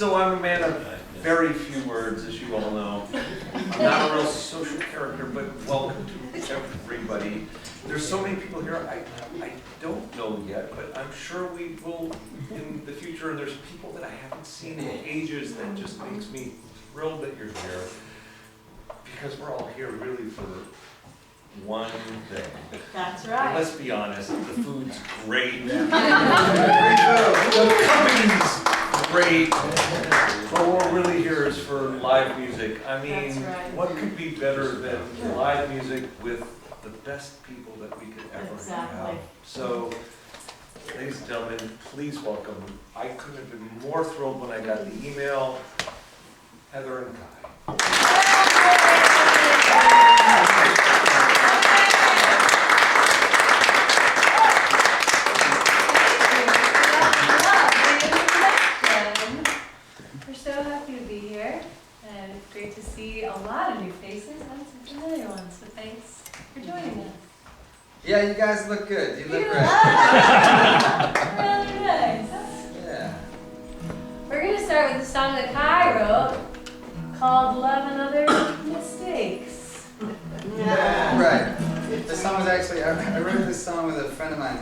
So I'm a man of very few words, as you all know. I'm not a real social character, but welcome to everybody. There's so many people here I don't know yet, but I'm sure we will in the future. And there's people that I haven't seen in ages that just makes me thrilled that you're here. Because we're all here really for one thing. That's right. And let's be honest, the food's great. The company's great. But what we're really here is for live music. I mean, what could be better than live music with the best people that we could ever have? So, ladies and gentlemen, please welcome. I couldn't have been more thrilled when I got the email. Heather and Kai. We're so happy to be here, and it's great to see a lot of new faces and some familiar ones, so thanks for joining us. Yeah, you guys look good. You look great. Really nice. Yeah. We're going to start with a song that Kai wrote called Love and Other Mistakes. Right. This song was actually, I wrote this song with a friend of mine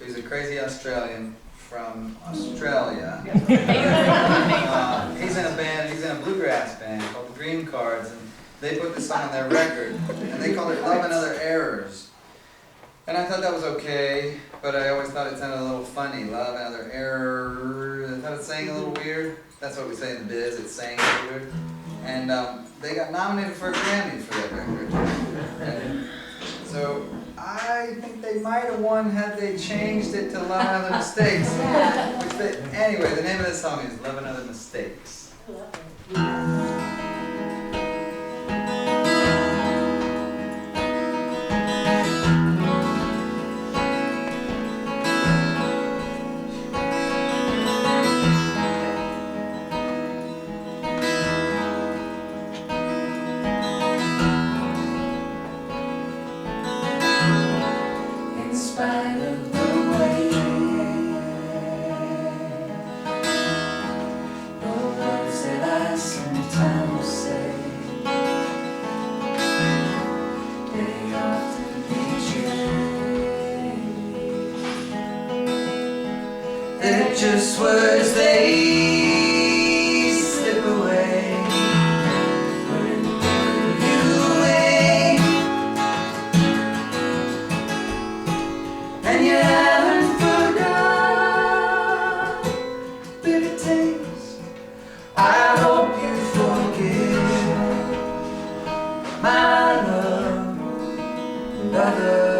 who's a crazy Australian from Australia. He's in a band, he's in a bluegrass band called the Green Cards, and they put this song on their record, and they called it Love and Other Errors. And I thought that was okay, but I always thought it sounded a little funny. Love and Other Errors. I thought it sang a little weird. That's what we say in the biz, it's sang a little weird. And they got nominated for a Grammy for that record. And so I think they might have won had they changed it to Love and Other Mistakes. Anyway, the name of this song is Love and Other Mistakes. I love it. They're just words, they slip away when you wait, and you haven't forgot bitter taste. I hope you forgive my love and other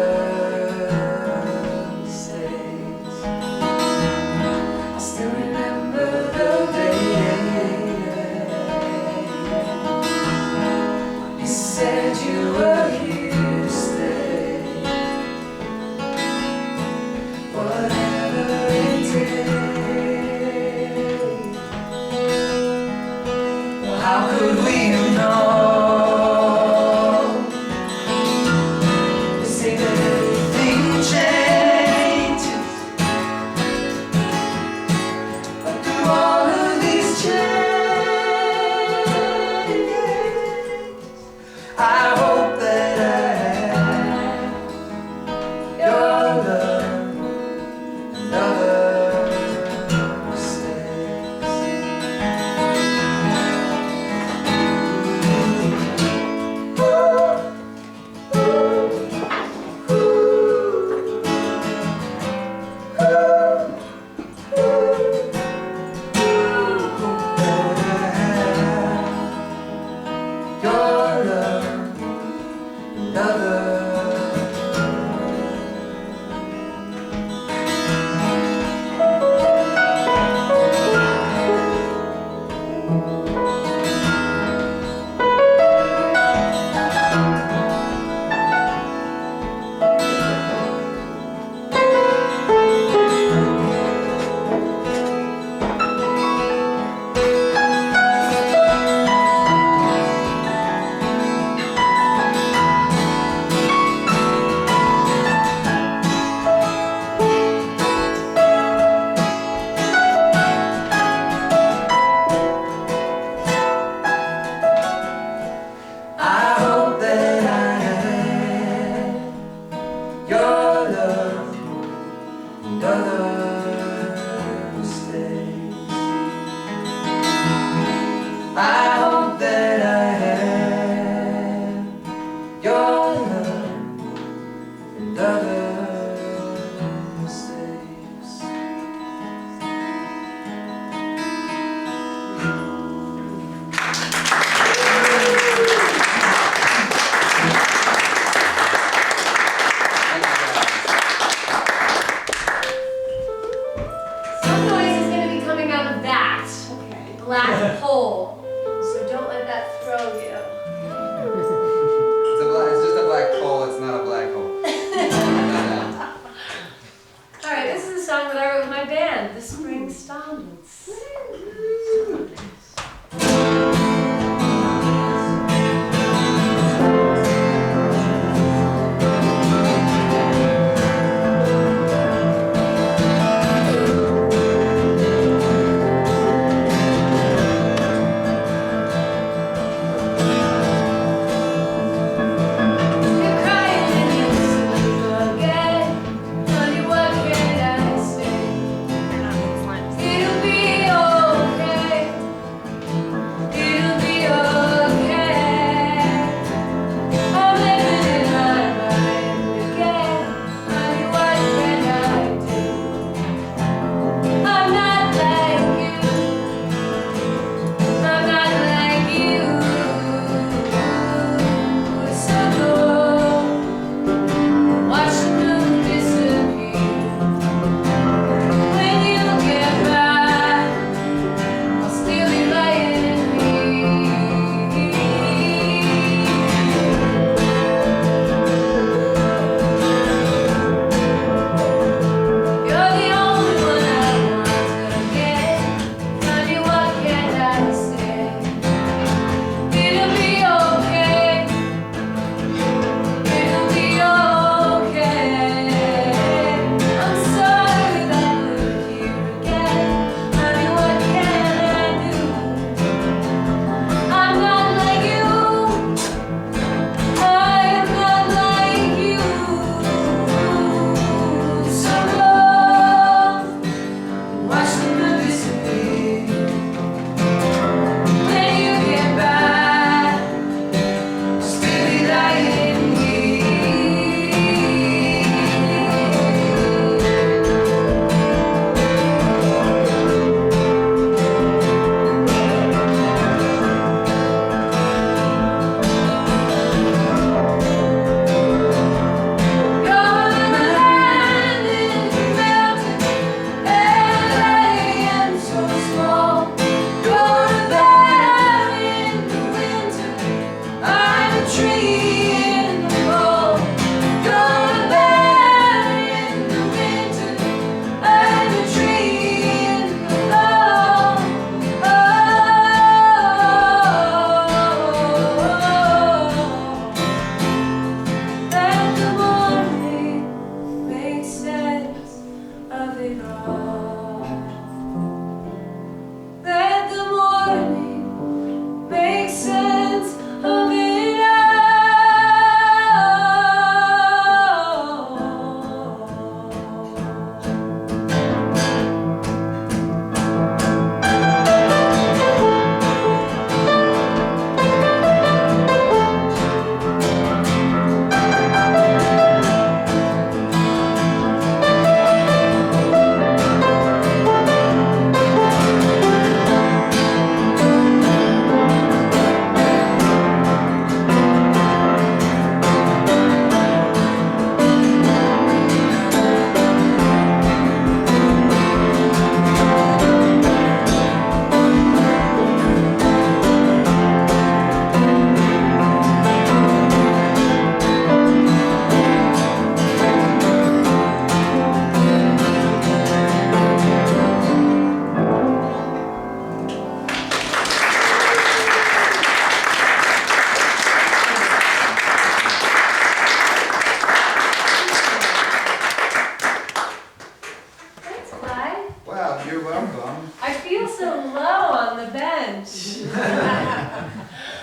black hole. So don't let that throw you. It's just a black hole, it's not a black hole. Alright, this is a song that I wrote with my band, the Spring Standards.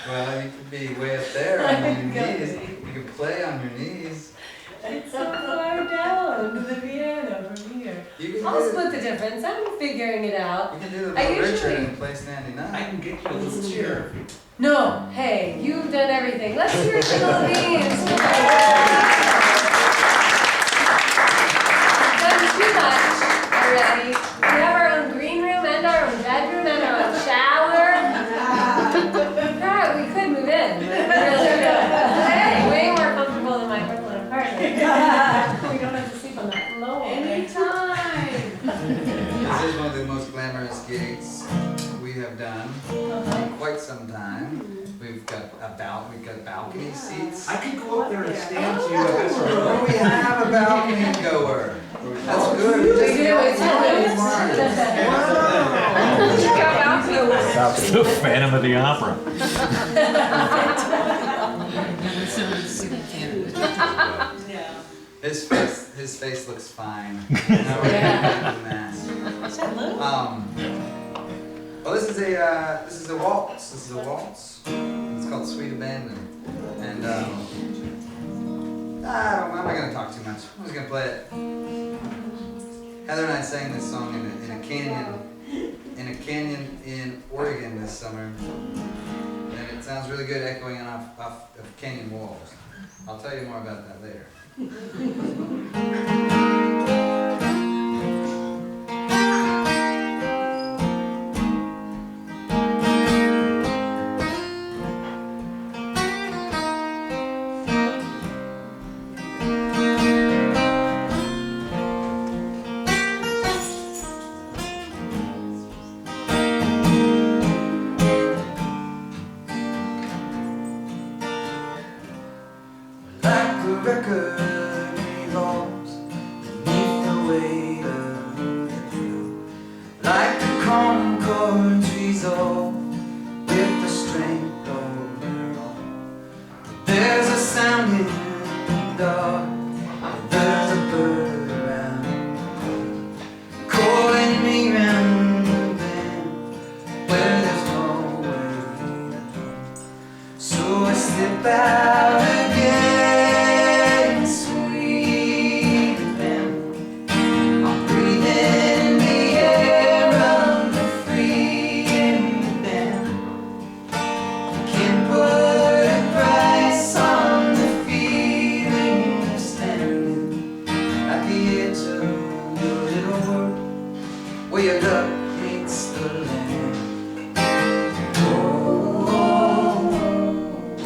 Well, you could be way up there on your knees. You can play on your knees. It's so far down to the piano from here. You can I'll do, split the difference. I'm figuring it out. you can do the I Little usually- Richard and play Standing I Up. can get you a little chair. No, hey, you've done everything. Let's hear it for the Philippines. Done too much already. We have our own green room and our own bedroom and our own shower. God, we could move in. We really could. Hey, way more comfortable than my Brooklyn apartment. We don't have to sleep on that floor. Anytime. This is one of the most glamorous gigs we we have done Uh-huh. in quite some time. We've got balcony seats. I could go up there and stand to you. Oh, we have a balcony goer. That's good. We just do, got it's one. Wow. It's the Phantom of the Opera. His face looks fine. Now we're gonna do the mask. Well, this is a waltz. This is a waltz. It's called Sweet Abandon. And I'm not gonna talk too much. I'm just gonna play it. Heather and I sang this song in a canyon in Oregon this summer, and it sounds really good echoing off of canyon walls. I'll tell you more about that later. Like a record revolves beneath the weight of the dew. Like the concords resolve with the strength of their own. There's a sound in the dark, there's a bird around, calling me round the bend where there's no way to go. So I slip out again. Where your luck meets the land. Oh, oh, oh.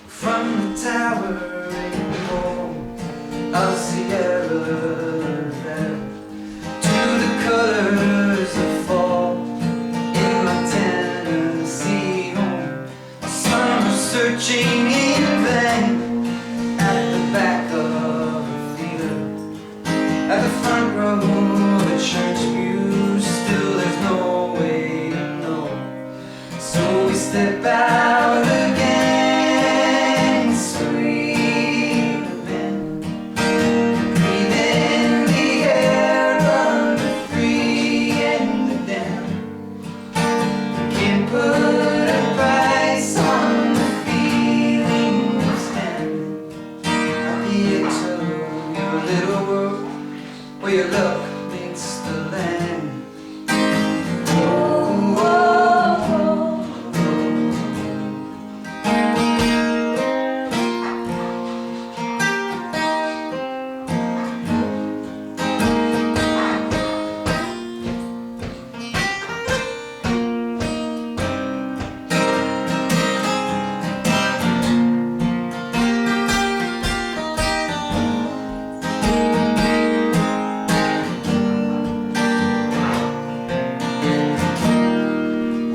From the towering wall of Sierra Nevada to the colors of fall in my Tennessee home, some are searching in vain at the back of at the front row of a church pew. Still there's no way to know, so we step out again. Sweet abandon, breathe in the air, run free and the dam. Can't put a price on the feeling of standing at the edge of your little world, where your luck meets the land. Oh, oh, oh,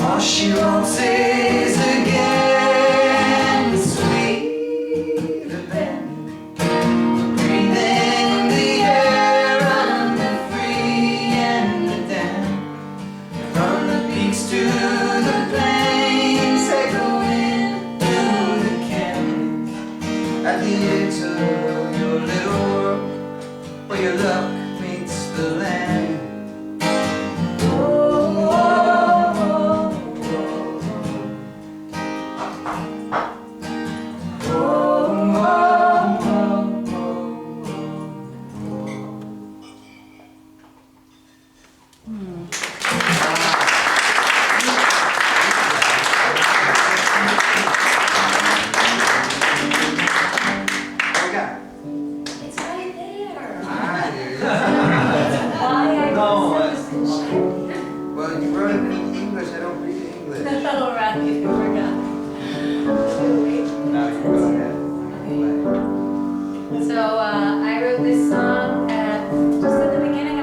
all she wants is again sweet abandon. Breathe in the air, run free and the dam. From the peaks to the plains, echoing through the canyons. At the edge of your little world, where your luck meets the land. It's right there. Well, Why I was so distracted. you wrote it in English. I don't read English. Oh, right, I forgot. Now you go ahead. So I wrote this song just at the beginning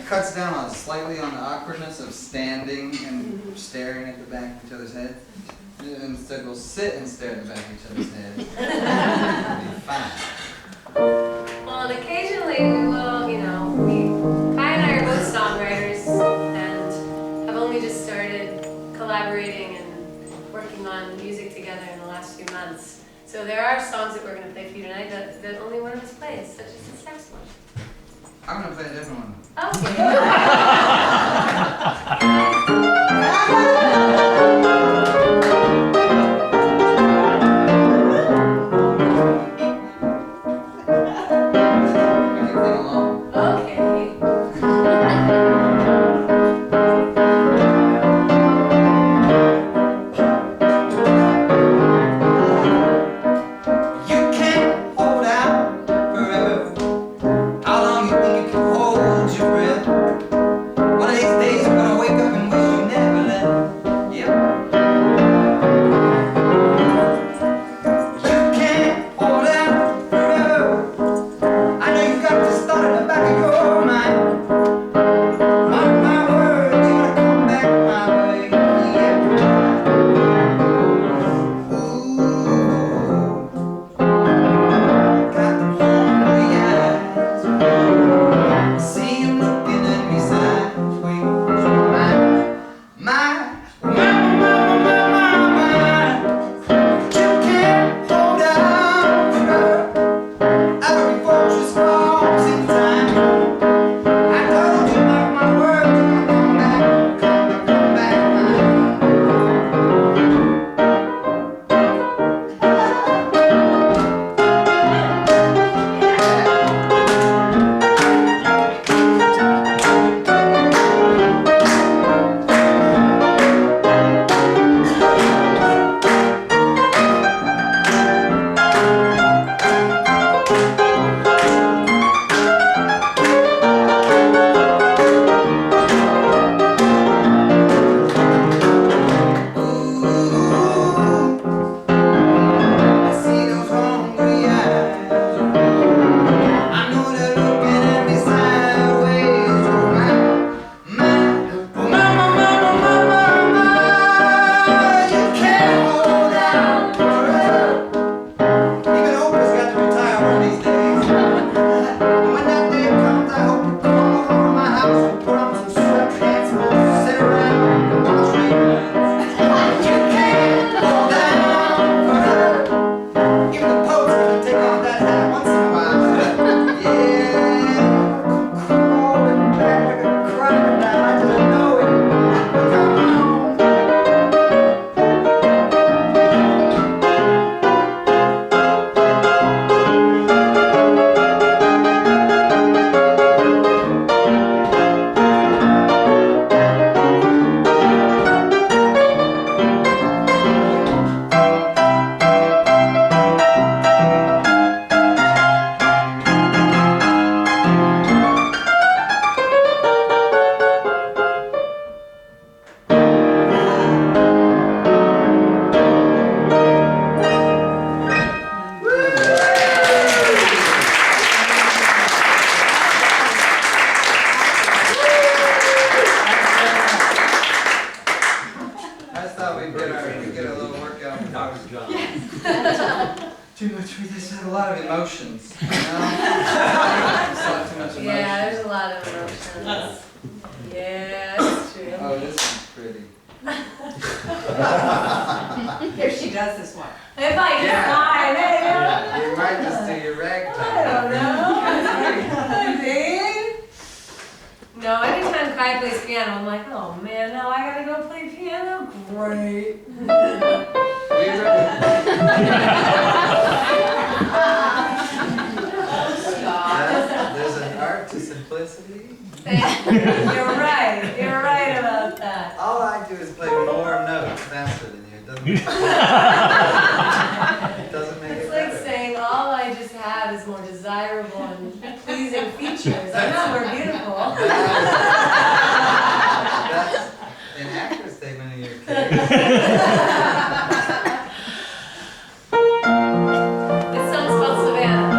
cuts down on slightly on the awkwardness of standing and staring at the back of each other's heads. Instead, we'll sit and stare at the back of each other's heads. It'll be fine. Well, and occasionally we will, Kai and I are both songwriters and have only just started collaborating and working on music together in the last few months. So there are songs that we're going to play for you tonight that only one of us plays, such as the saxophone. I'm gonna play a different one. Okay. You can sing along. Okay. You can't hold out forever. How long you think you can hold your breath? One of these days you're gonna wake up and wish you never left. Yep. You can't hold out forever. I know you got this thought in the back of your mind. Mark my words, you're gonna come back my way. Yeah. Ooh. Got the hungry eyes. See him looking at me sideways. My. You can't hold out forever. Every fortress falls in time. I told you, mark my words, you're gonna come back mine. I see those hungry eyes. I know they're looking at me sideways. You can't hold out forever. Even Oprah's got to retire one of these days. And when that day comes, I hope you come over to my house and put on some sweatpants and we'll sit around and watch reruns. You can't hold out forever. Even the Pope's gonna take off that hat once in a while. Yeah, crawling back like a crocodile. I just know it. Come on. I just thought we'd get a little workout. Too much for this. I have a lot of emotions. You know? Just too much emotion. Yeah, there's a lot of emotions. Yeah, that's true. Oh, this is pretty. If she does this one. If I just Yeah. lie, there you You might just do your ragtime. go. I don't know. No, anytime Kai plays piano, I'm like, oh man, now I gotta go play piano? Great. There's an art to simplicity. You're right about that. All I do is play more notes faster than you. It doesn't make It's it like better. saying all I just have is more desirable and pleasing features. I know we're beautiful. That's an accurate statement in your case. This song's called Savannah.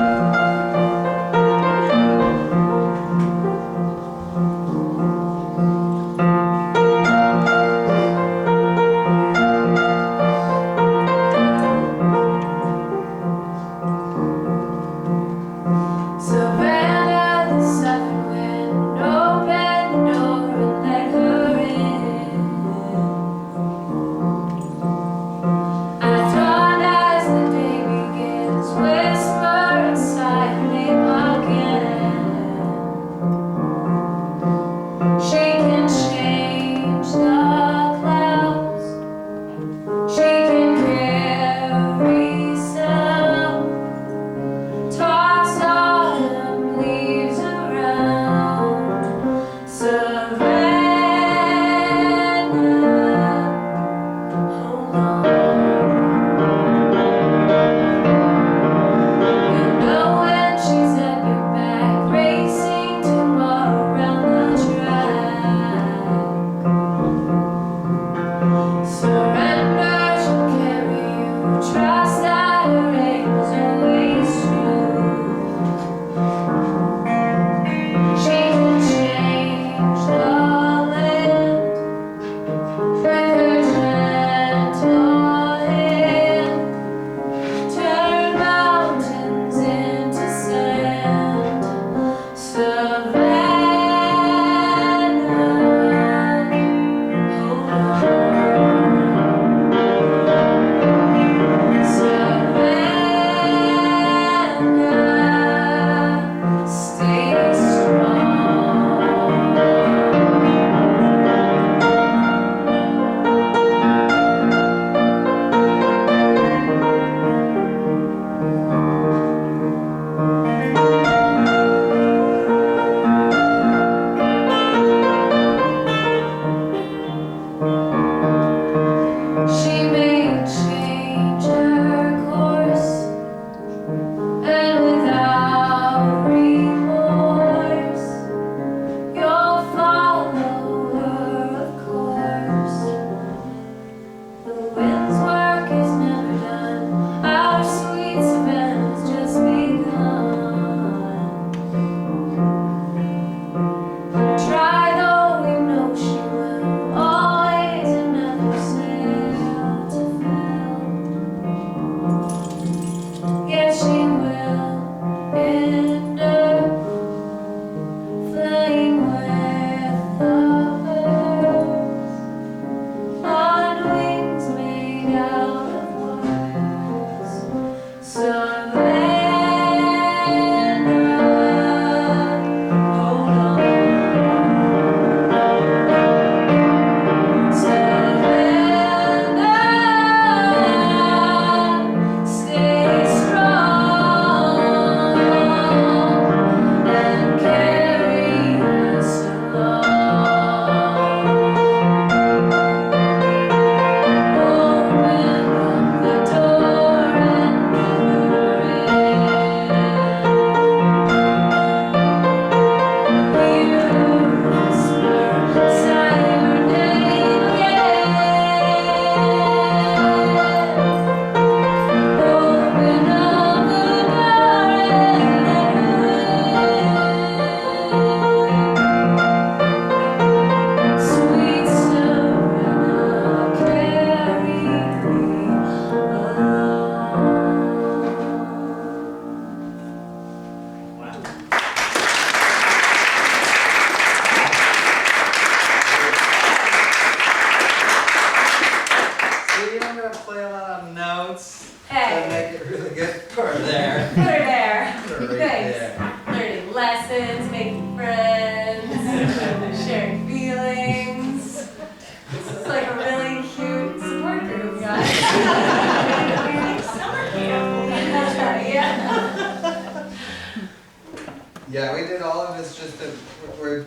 we're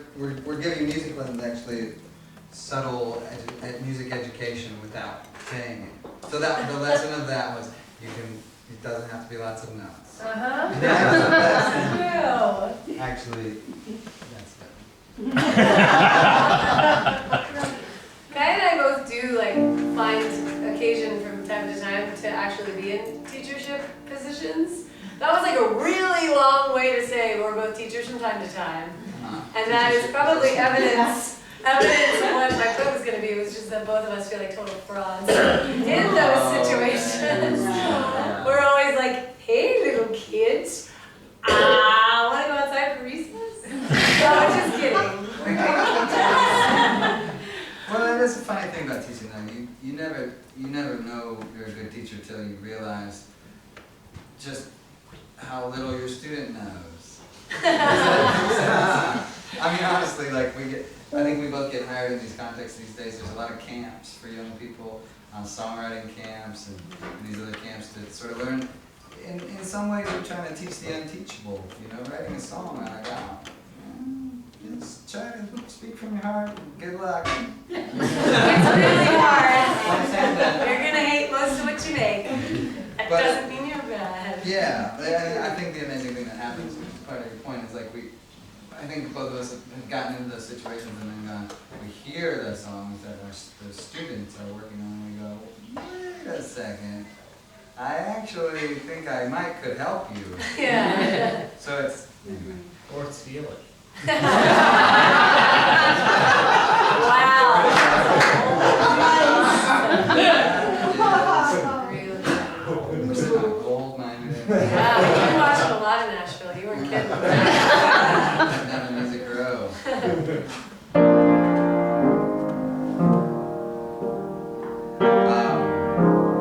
giving music lessons actually subtle music education without saying it. So that the lesson of that was it doesn't have to be lots of notes. Uh-huh. That's True. actually, that's it. Kai and I both do like find occasion from time to time to actually be in teachership positions. That was like a really long way to say we're both teachers from time to time. And that is probably evidence of what my quote was going to be, was just that both of us feel like total frauds in those situations. We're always like, hey little kids, wanna go outside for recess? No, just kidding. Well, that is a funny thing about teaching though. You never know you're a good teacher till you realize just how little your student knows. I mean, honestly, like I think we both get hired in these contexts these days. There's a lot of camps for young people, songwriting camps and these other camps to sort of learn. In some ways, we're trying to teach the unteachable. You know, writing a song, I'm like, just try to speak from your heart. Good luck. It's really hard. You're gonna hate most of what you make. That But- doesn't mean you're bad. Yeah, I think the amazing thing that happens, part of your point, is like I think both of us have gotten into those situations and then gone, we hear the songs that the students are working on and we go, wait a second, I actually think I could help you. Yeah. So it's, anyway. Or steal it. We're sitting on a gold mine today. Yeah, you watched a lot of Nashville. You weren't kidding. Down the music row.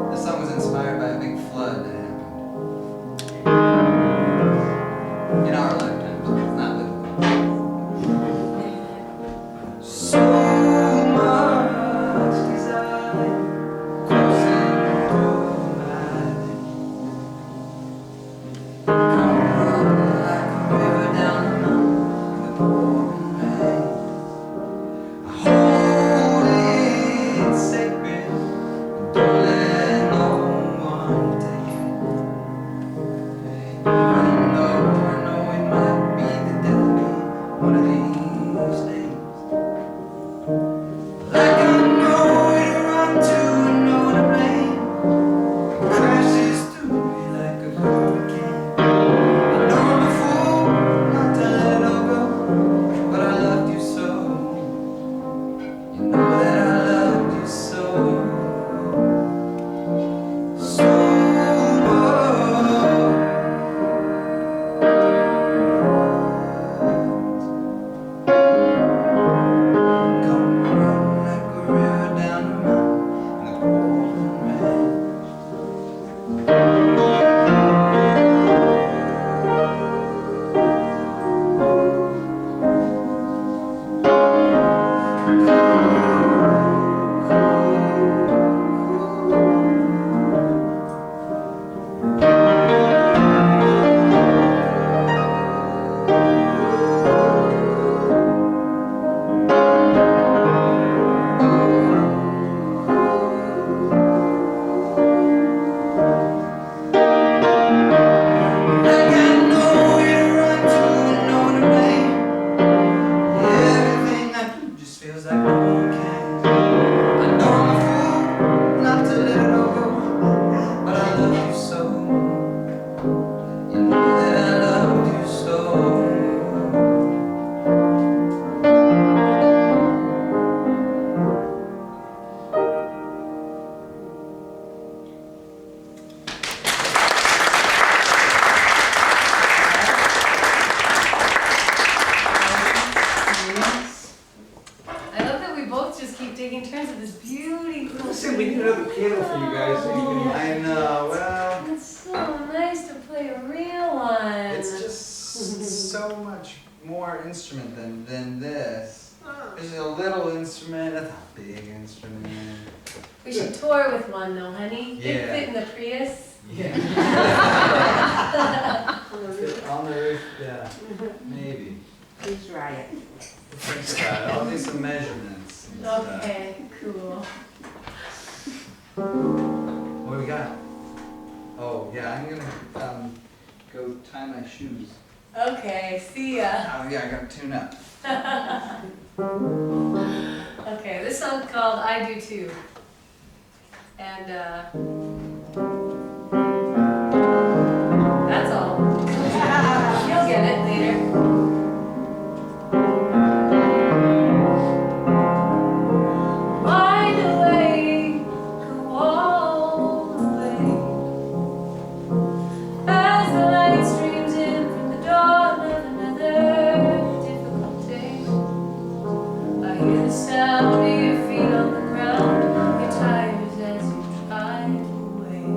The song was inspired by a big flood that happened in our lifetime. So it's not biblical. So much desire coursing through my veins. Come like a river down a mountain in the pouring rain. I hold it sacred and don't let no one take it. Even though I know it might be the death of me one of these days. Like I know it run to and know to blame. It crashes through me like a hurricane. I know I'm a fool not to let it all go, but I loved you so. You know that I loved you so. So much. Come run like a river down the mountain in the pouring rain. Like I know you run to and know to blame. Everything I do just feels like no one can. I know I'm a fool not to let it all go, but I love you so. You know that I loved you so. I love that we both just keep taking turns at this beautiful. Listen, we need another piano for you guys. So you can I know, well, It's so nice to play a real one. it's just so much more instrument than this. This is a little instrument, that's a big instrument. We should tour with one though, honey. They Yeah. fit in the Prius. Yeah. On the roof, yeah, maybe. Please try it. Think about it. I'll do some measurements. And stuff. Okay, cool. What do we got? Oh, yeah, I'm gonna go tie my shoes. Okay, see ya. Oh, yeah, I gotta tune up. Okay, this song's called I Do Too. And that's all. You'll get it later. Wide awake, go all the way. As the light streams in from the dawn of another difficult day, I hear the sound of your feet on the ground, your tires as you drive away.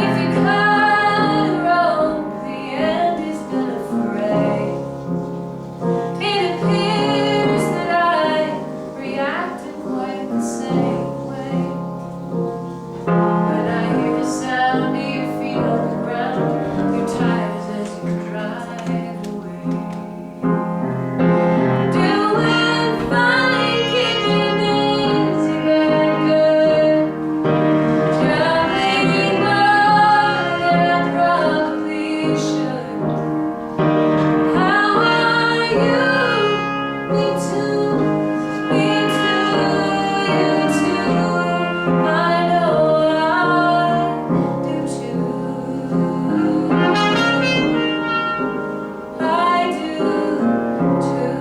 If you cut a rope, the end is gonna fray. It appears that I react in quite the same way. When I hear the sound of your feet on the ground, your tires as you drive away. Doing fine, keeping busy and good. Traveling more than I probably should. How are you? Me too, you too. I know I do too. I do too.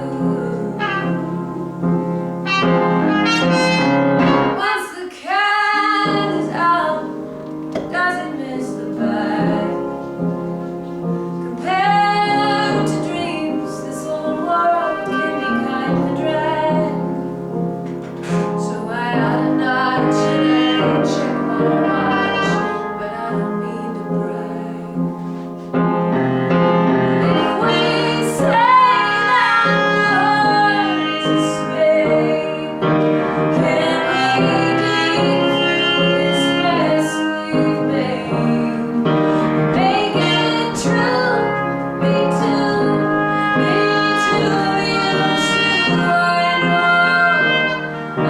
Once the cat is out, doesn't miss the bag. Compared to dreams, this old world can be kind of a drag. So I ought to notch and I check my watch, but I don't mean to brag. If we say that love is a spade, can we dig through this mess we've made? Make it true, me too, you too. I know I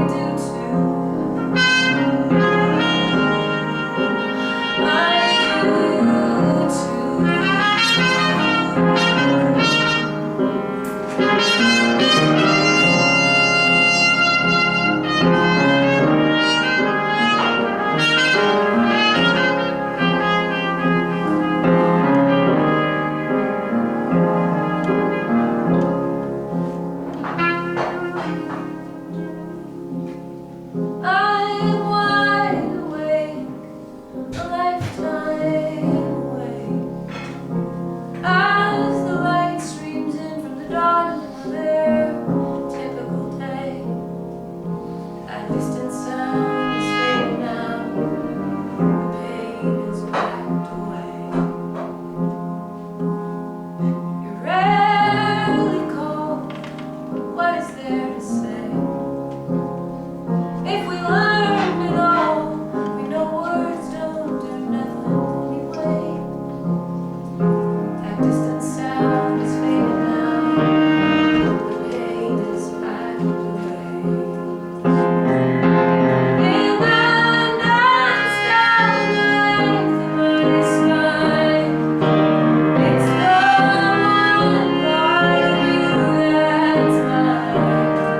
do too. I am wide awake, a lifetime away. As the light streams in from the dawn of another typical day, that distant sound is fading now, the pain is packed away. You rarely call, what is there to say? If we learned it all, we know words don't do nothing anyway. That distant sound is fading now, the pain is packed away. In the nights down the length of my spine, it's the one part of you that's mine.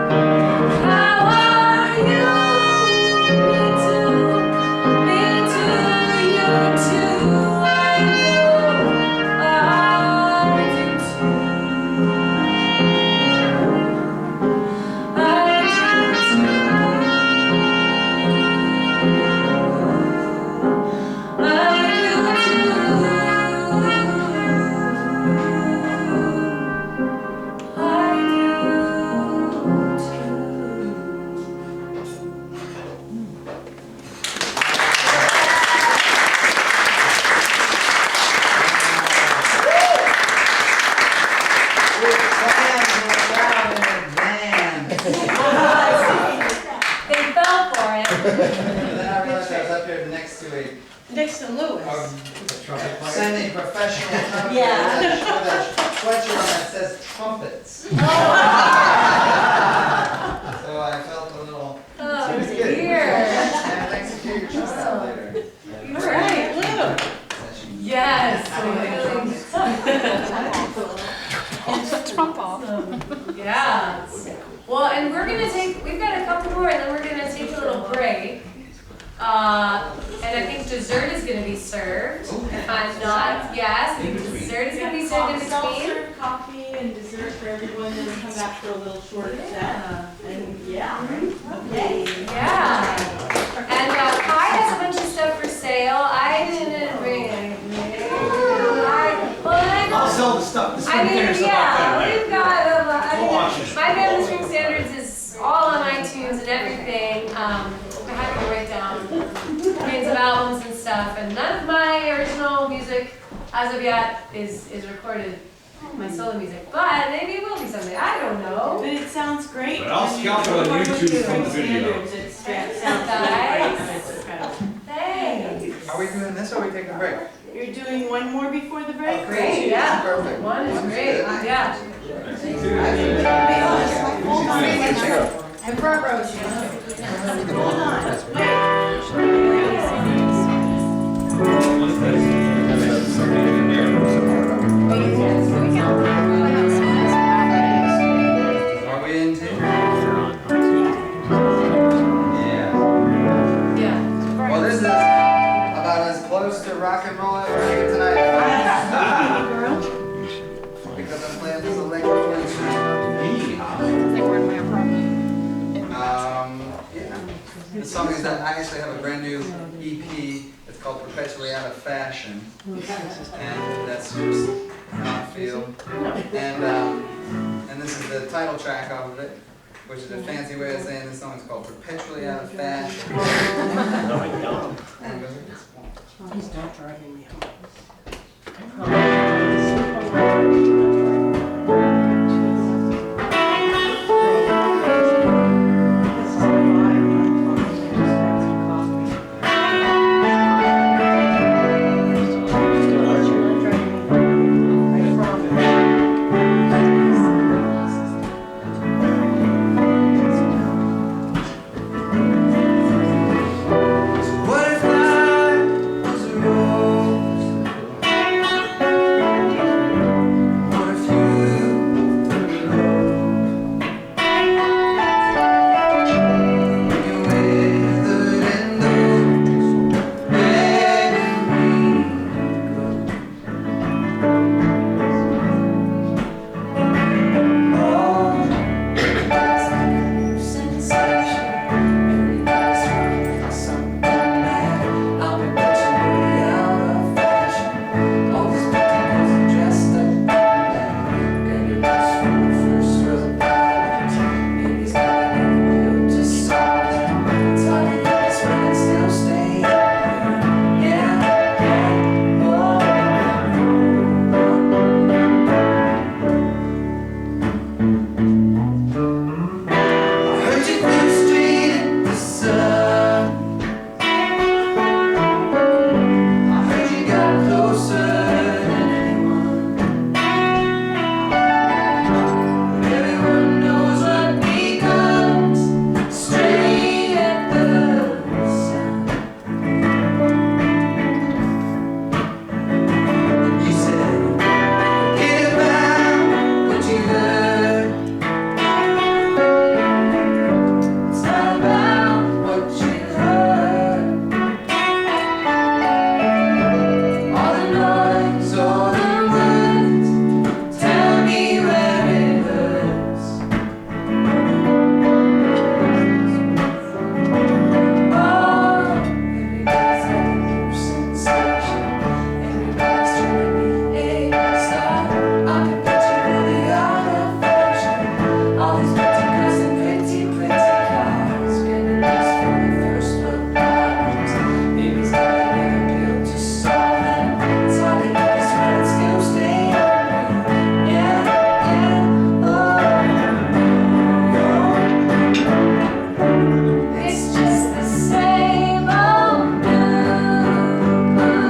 St. Louis. Trumpet player. Semi-professional trumpet Yeah. with a sweatshirt on that says trumpets. So I felt a little. Oh, It was good. dear. Yeah, thanks for your trumpet out later. You're right, look. Yes. Trump off. Yeah. Well, and we've got a couple more, and then we're gonna take a little break. And I think dessert is gonna be served. If I'm not, yes, dessert is gonna be served in between. Self-serve coffee and dessert for everyone, and then come back for a little short set. And yeah, okay. Yeah. And Kai has a bunch of stuff for sale. I didn't bring anything. I'll sell the stuff, the I mean, spectators stuff yeah, out there. we've got, We'll watch it. my band, The String Standards, is all on iTunes and everything. I had to write down names of albums and stuff, and none of my original music, as of yet, is recorded, my solo music, but maybe it will be someday, I don't know. But it sounds great. But I'll and scout it on according to YouTube from the String video. Standards, it sounds Nice. really great. It's incredible. Thanks. Are we doing this or are we taking a break? You're doing one more before the break? Oh, Great, yeah. Perfect. One is One's great, good. yeah. And front row, she Hold on, Are we into? Yeah. Yeah. Well, this is about as close to rock and roll as we're gonna get tonight. Because I'm playing this electric instrument. Yeah. The song is that I actually have a brand new EP. It's called Perpetually Out of Fashion. And that's just how I feel. And this is the title track of it, which is a fancy way of saying this song is called Perpetually Out of Fashion. And it goes like this. Please don't driving me home. What if life was a rose? What if you were alone? When you withered and those where everybody's like a new sensation. Everybody's trying to make something mad. I'll be perpetually out of fashion. All these pictures are dressed up in black. Everybody's from the first row of the bottoms. Baby's got a new bill to solve. It's hard to get this when it's still staying. Yeah, I heard you through the street in the sun. I heard you got closer than anyone. But everyone knows what becomes straight at the sun. You said, forget about what you heard. It's not about what you heard. All the noise, all the words, tell me where it hurts. Oh, everybody's got a new sensation. Everybody's trying to be a star. I'm perpetually out of fashion. All these pretty girls and pretty cars. Getting lost from the first world problems. Baby's got a new bill to solve. And it's hard to get this when it's still staying. Yeah, it's just the same old blues.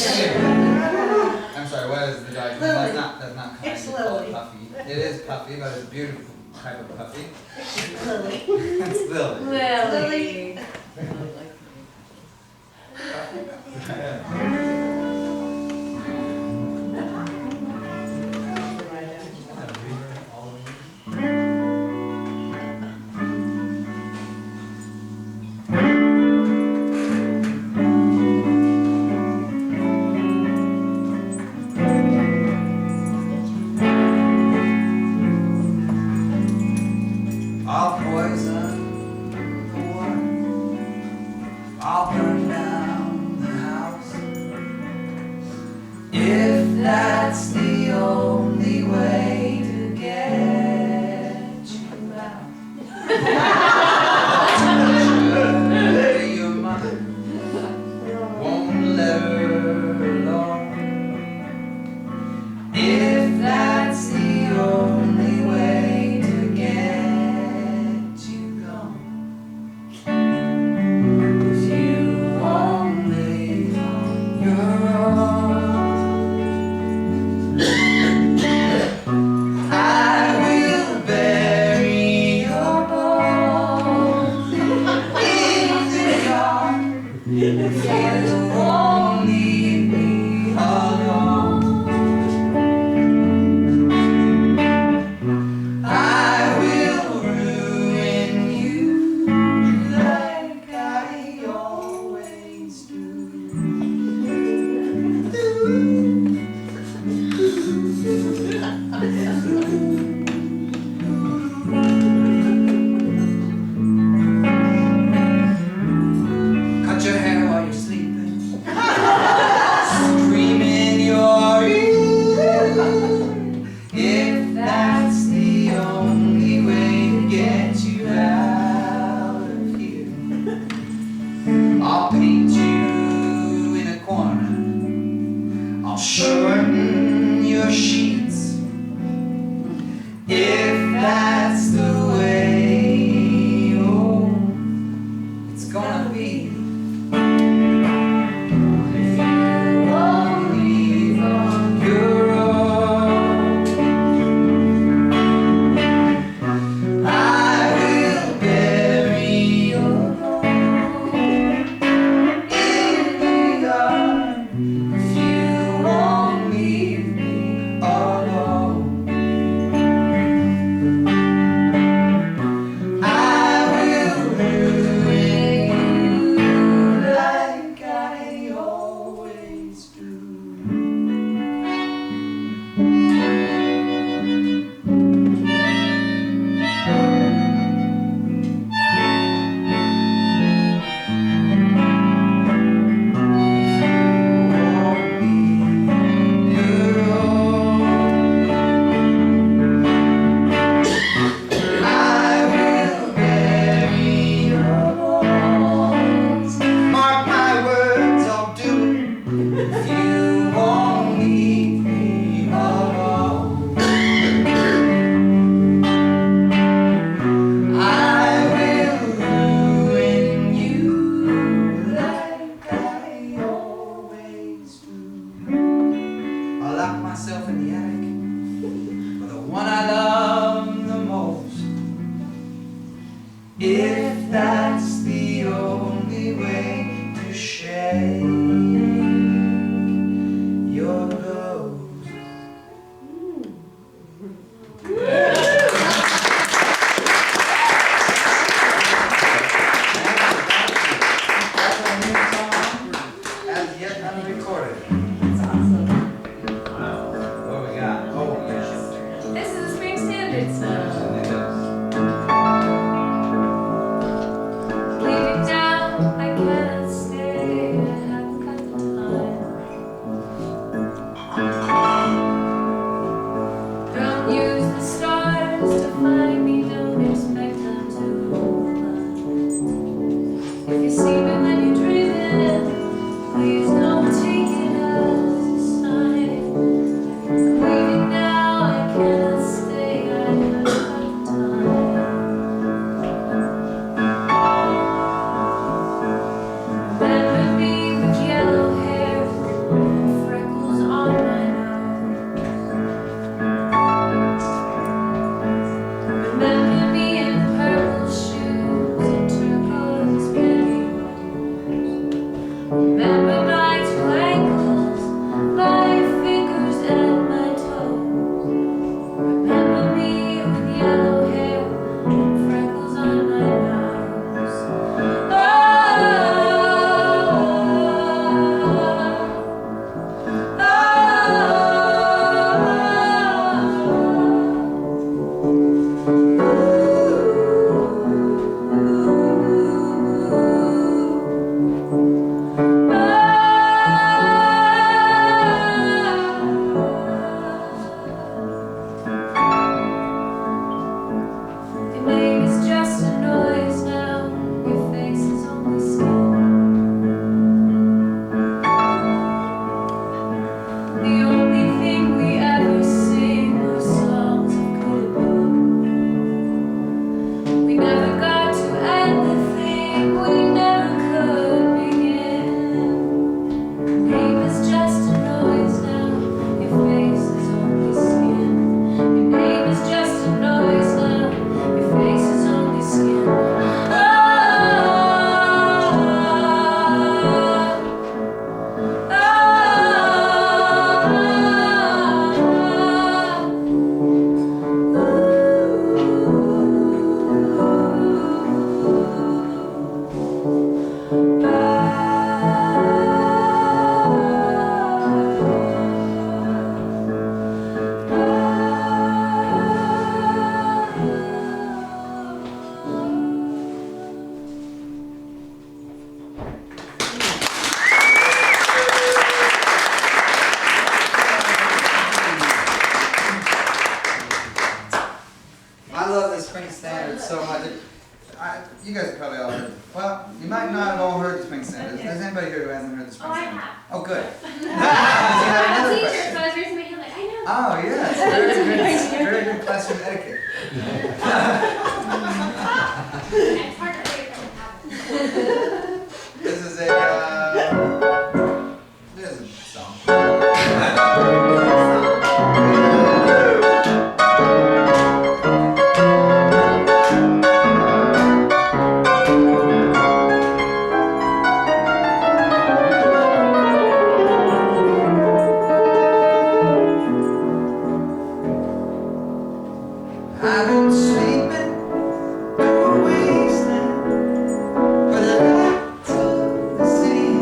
I'm sorry, what is the dog's name? Lily. That's not kind It's to call it Lily. Puffy. It is Puffy, but it's a beautiful type of puffy. Lily. It's Lily. Lily. I'll poison the water. I'll burn down the house. If that's the only way to get you out. Your mother won't let her alone. If that's the only way to get you gone. If you won't leave on your own, I will bury your bones in the yard. If you won't leave me alone, I will ruin you like I always do. Cut your hair while you're sleeping. Scream in your ear. If that's the only way to get you out of here, I'll paint you in a corner. I'll shorten your sheets. If that's the way, oh, it's gonna be. If you won't leave on your own, I will bury your bones in the yard. If you won't leave me alone, I will ruin you like I always do. Mark my words, I'll do it if you won't leave me alone. I will ruin you like I always do. I'll lock myself in the attic for the one I love the most. If that's the only way to share your ghost. As yet unrecorded. What we got? Oh, yes. This is a spring standard song. It is. Leave it down, I cannot stay, I haven't got the time. Don't use the stars to find me, don't expect them to fly. If you see me when you're dreaming, please don't take it out. so much. You guys probably all heard. Well, you might not have all heard the Spring Santa. There's anybody here who hasn't heard the Spring Oh, I Santa? have. Oh, good. I'm a teacher, question. so I was raising my hand like, I know. Oh, yes. Very good classroom etiquette. It's hard to figure out. This is there's a song. I've been sleeping through a wasteland, but I like to the city.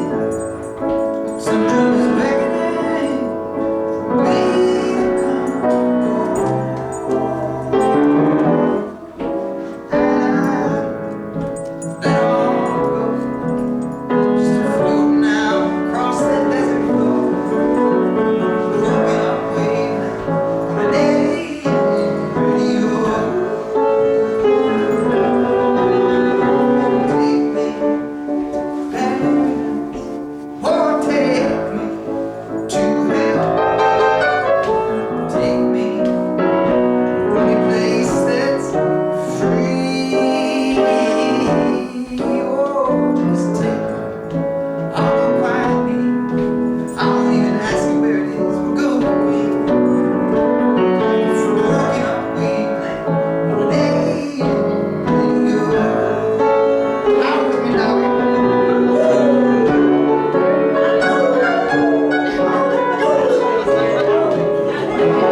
Some drummer's beckoning for me to come. And let all go, just floating out across the desert floor, broken up waveland on an AM radio.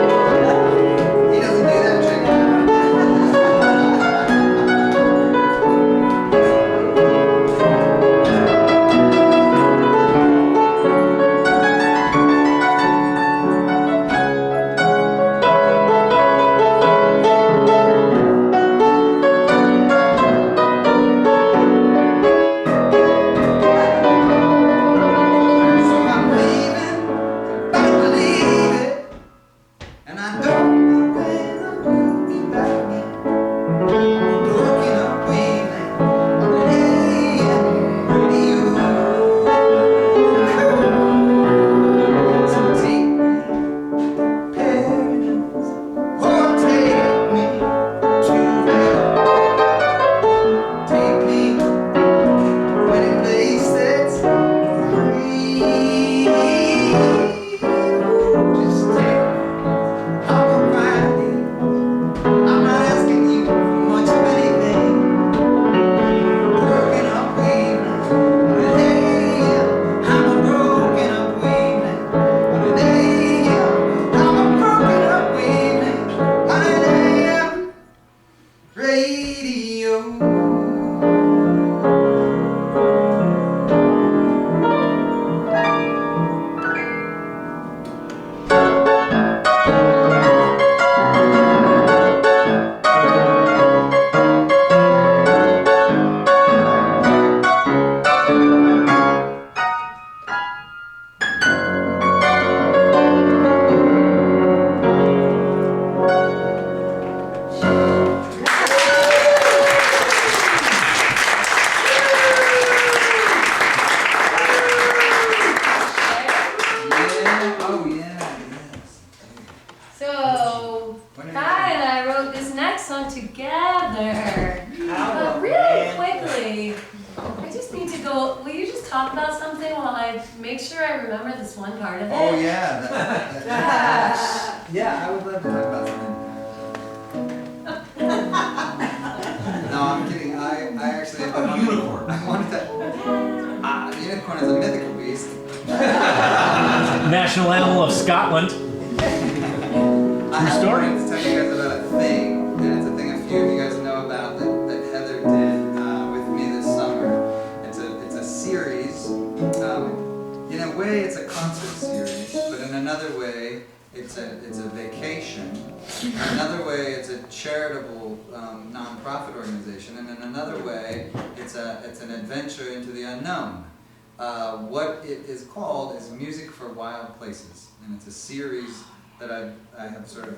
He doesn't do that trick. So I'm leaving, but I believe it, and I don't know when I will be back again. Broken up waveland on an AM radio. So take me, parents, or take me to hell. Take me to any place that's free. Just take me. I will find you. I'm not asking you for much of anything. Broken up waveland on an AM. I'm a broken up waveland on an AM. I'm a broken up waveland on an AM radio. Yeah, oh yeah, yes. So, When are Kai you- and I wrote this next song together. But really romantic. quickly, I just need to go, will you just talk about something while I make sure I remember this one part of it? Oh yeah, yeah, I would love to talk about something. No, I'm kidding. I actually Oh, unicorn. I wanted to. Unicorn is a mythical beast. National animal of Scotland. I have story. wanted to tell you guys about a thing, and it's a thing a few of you guys know about that Heather did with me this summer. It's a series. In a way, it's a concert series, but in another way, it's a vacation. In another way, it's a charitable nonprofit organization, and in another way, it's an adventure into the unknown. What it is called is Music for Wild Places, and it's a series that I have sort of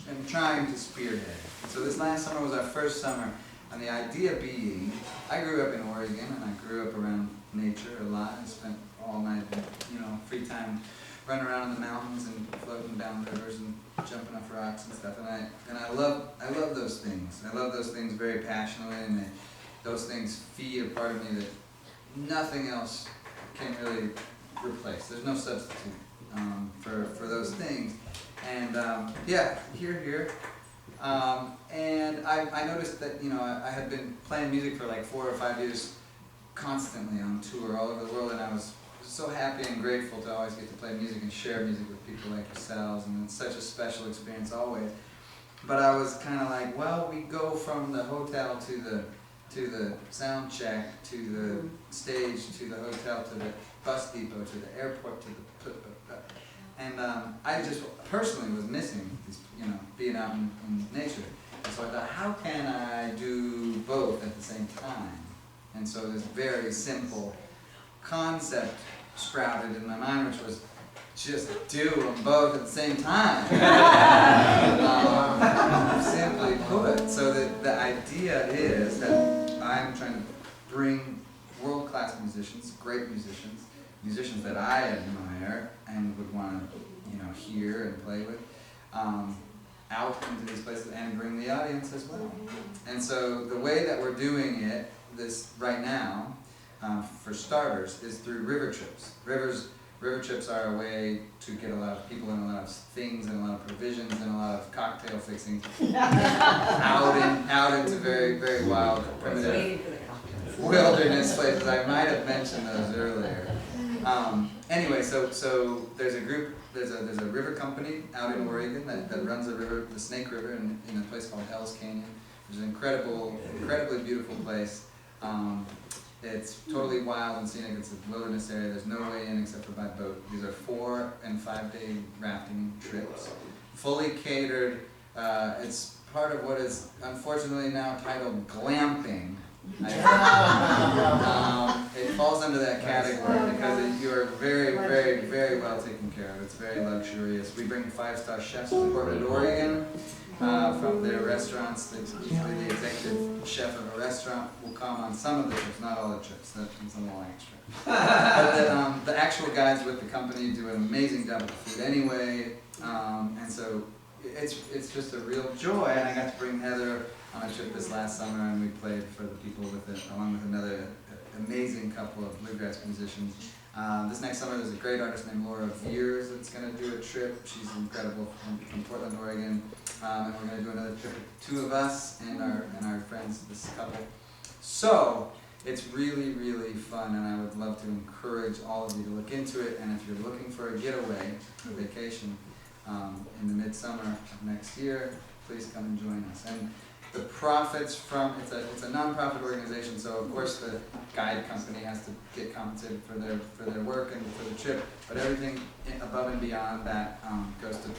am trying to spearhead. So this last summer was our first summer, and the idea being, I grew up in Oregon, and I grew up around nature a lot. I spent all my, free time running around in the mountains and floating down rivers and jumping off rocks and stuff. And I love those things. I love those things very passionately, and those things feed a part of me that nothing else can really replace. There's no substitute for those things. And here. And I noticed that, I had been playing music for like 4 or 5 years constantly on tour all over the world, and I was so happy and grateful to always get to play music and share music with people like yourselves, and it's such a special experience always. But I was kind of like, well, we go from the hotel to the sound check, to the stage, to the hotel, to the bus depot, to the airport, to the and I just personally was missing these, being out in nature. And so I thought, how can I do both at the same time? And so this very simple concept sprouted in my mind, which was just do them both at the same time. Simply put. So the idea is that I'm trying to bring world-class musicians, great musicians that I admire and would want to, hear and play with, out into these places and bring the audience as well. And so the way that we're doing it this right now, for starters, is through river trips. River trips are a way to get a lot of people and a lot of things and a lot of provisions and a lot of cocktail fixing out into very, very wild, primitive wilderness places. I might have mentioned those earlier. Anyway, so there's a river company out in Oregon that runs the Snake River in a place called Hell's Canyon, which is an incredibly beautiful place. It's totally wild and scenic. It's a wilderness area. There's no way in except for by boat. These are 4 and 5 day rafting trips, fully catered. It's part of what is unfortunately now titled glamping. It falls under that category because you are very, very, very well taken care of. It's very luxurious. We bring 5-star chefs from Portland, Oregon, from their restaurants. Usually the executive chef of a restaurant will come on some of the trips, not all the trips. That comes a little extra. But the actual guides with the company do an amazing job with the food anyway, and so it's just a real joy. And I got to bring Heather on a trip this last summer, and we played for the people with it, along with another amazing couple of bluegrass musicians. This next summer, there's a great artist named Laura Veers that's going to do a trip. She's incredible from Portland, Oregon, and we're going to do another trip with 2 of us and our friends, this couple. So it's really, really fun, and I would love to encourage all of you to look into it. And if you're looking for a getaway, a vacation in the midsummer of next year, please come and join us. And the profits from it's a non-profit organization, so of course the guide company has to get compensated for their work and for the trip, but everything above and beyond that goes to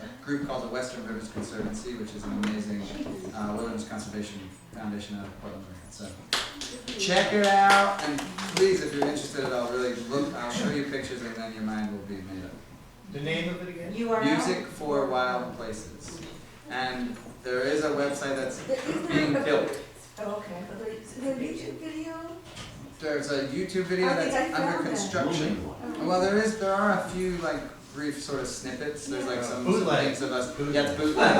a group called the Western Rivers Conservancy, which is an amazing wilderness conservation foundation out of Portland, Oregon. So check it out, and please, if you're interested at all, really look. I'll show you pictures, and then your mind will be made up. The name of it again? Music for Wild Places. And there is a website that's being built. Okay. The YouTube video? There's a YouTube video that's under construction. Well, there are a few brief sort of snippets. There's some things of us. Yeah, it's bootleg.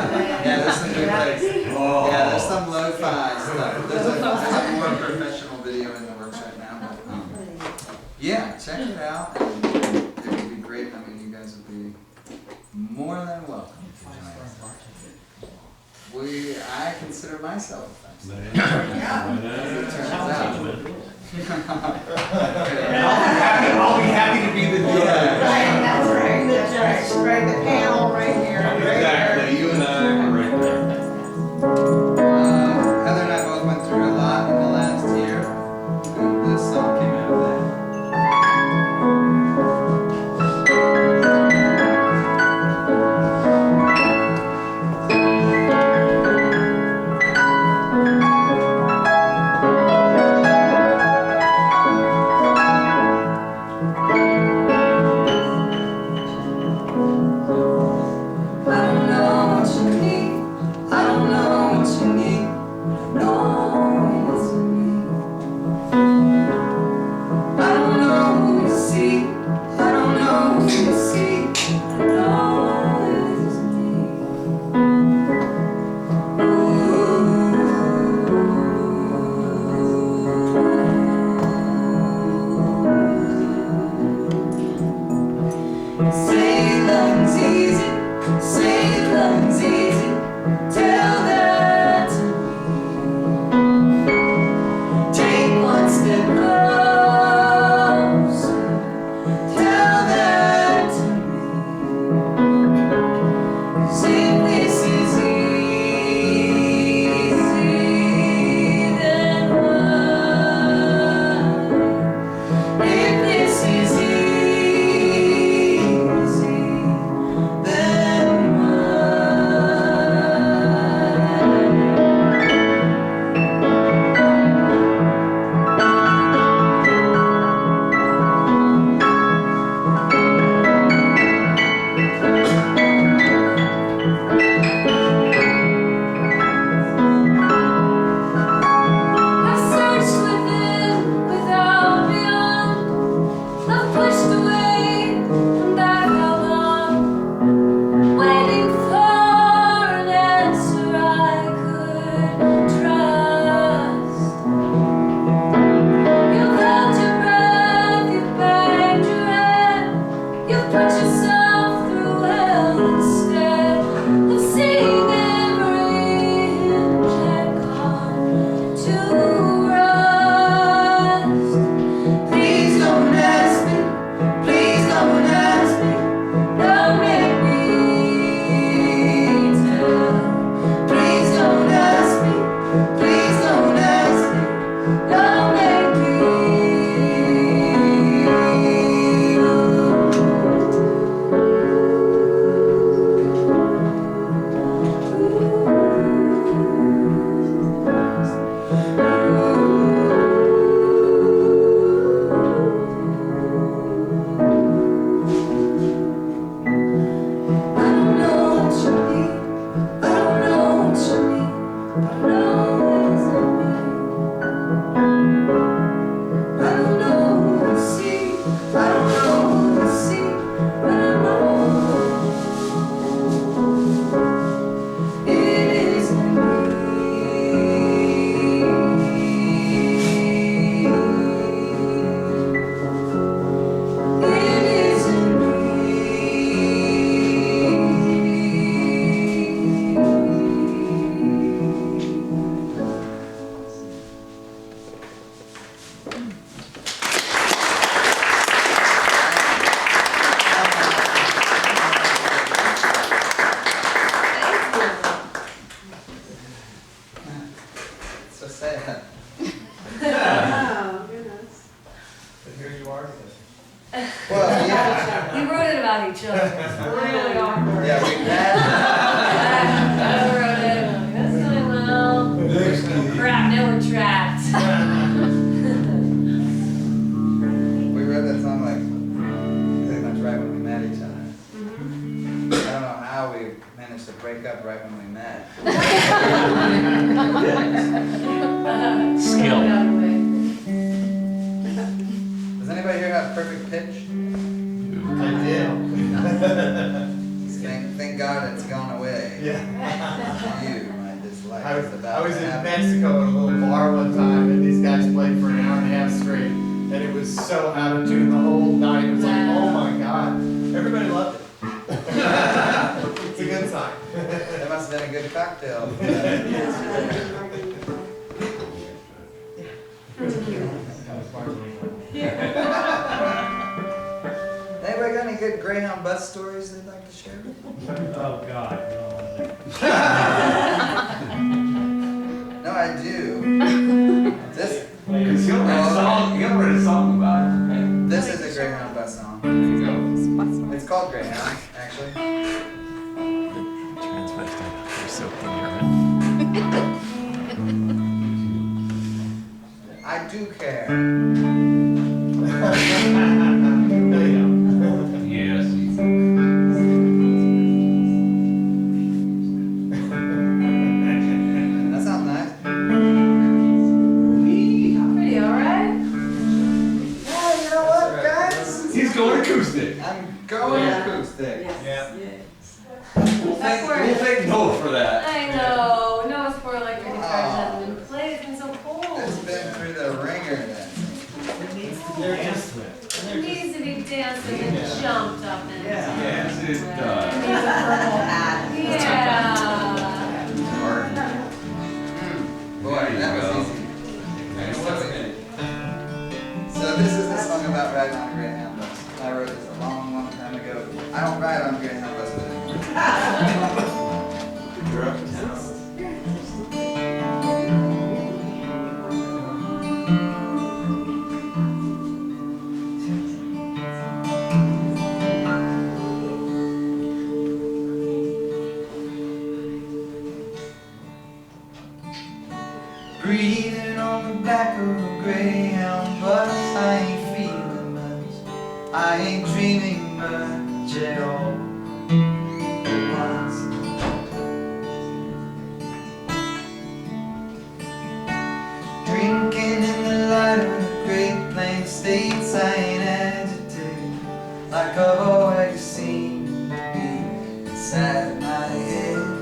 Yeah, there's some bootlegs. Yeah, there's some lo-fi stuff. There's a more professional video in the works right now. But yeah, check it out. And it would be great. I mean, you guys would be more than welcome. I consider myself a fast. As it turns out. I'll be happy to be the judge. Right, that's right, that's right. Right, the panel right here. Exactly, you and I are right there. Heather and I both went through a lot in the last year, and this song came out of that. each other. It's really awkward. Yeah, we had. I wrote it. That's going well. Crap, now we're trapped. We wrote that song like pretty much right when we met each other. I don't know how we managed to break up right when we met. Skill. Does anybody here have perfect pitch? I did. Thank God it's gone away. Yeah. You, my dislike I was, is about I was to in happen. Mexico at a little bar one time, and these guys played for an hour and a half straight, and it was so out of tune the whole night. It was like, oh my God, everybody loved it. It's a good sign. That must have been a good cocktail. Anybody got any good Greyhound bus stories they'd like to share? Oh, God, no. No, I do. This, Because you don't write a song about it. this is a Greyhound bus song. It's called Greyhound, actually. Transvestite, you're so ignorant. I do care. There you go. Yes. That sounds nice. Pretty alright. Yeah, you know what, guys? He's going acoustic. I'm Going Yeah. acoustic. Yes, Yeah. yes. We'll take no for that. I know, Noah's poor electric guitars hasn't been played, it's been so cold. It's been through the ringer then. It needs to be They're danced just- with. It needs to be danced and jumped up and. Yeah. Yes, it does. Needs a purple hat. Yeah. Boy, There you that go. was easy. So this is the song about riding on a Greyhound bus. I wrote this a long, long time ago. I don't ride on Greyhound buses anymore. You're up to town. Breathing on the back of a Greyhound bus, I ain't feeling much. I ain't dreaming much at all. Once. Drinking in the light of the Great Plains States, I ain't agitated like I've always seemed to be inside my head.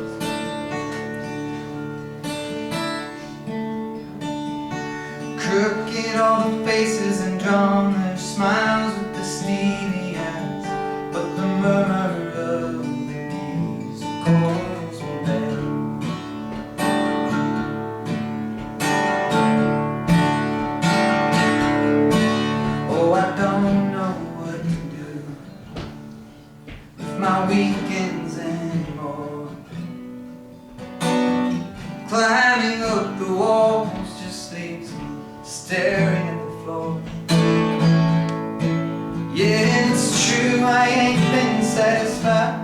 Crooked all the faces and drawn their smiles with the steely eyes, but the murmur of the geese calls me back. Oh, I don't know what to do with my weekends anymore. Climbing up the walls just leaves me staring at the floor. Yeah, it's true, I ain't been satisfied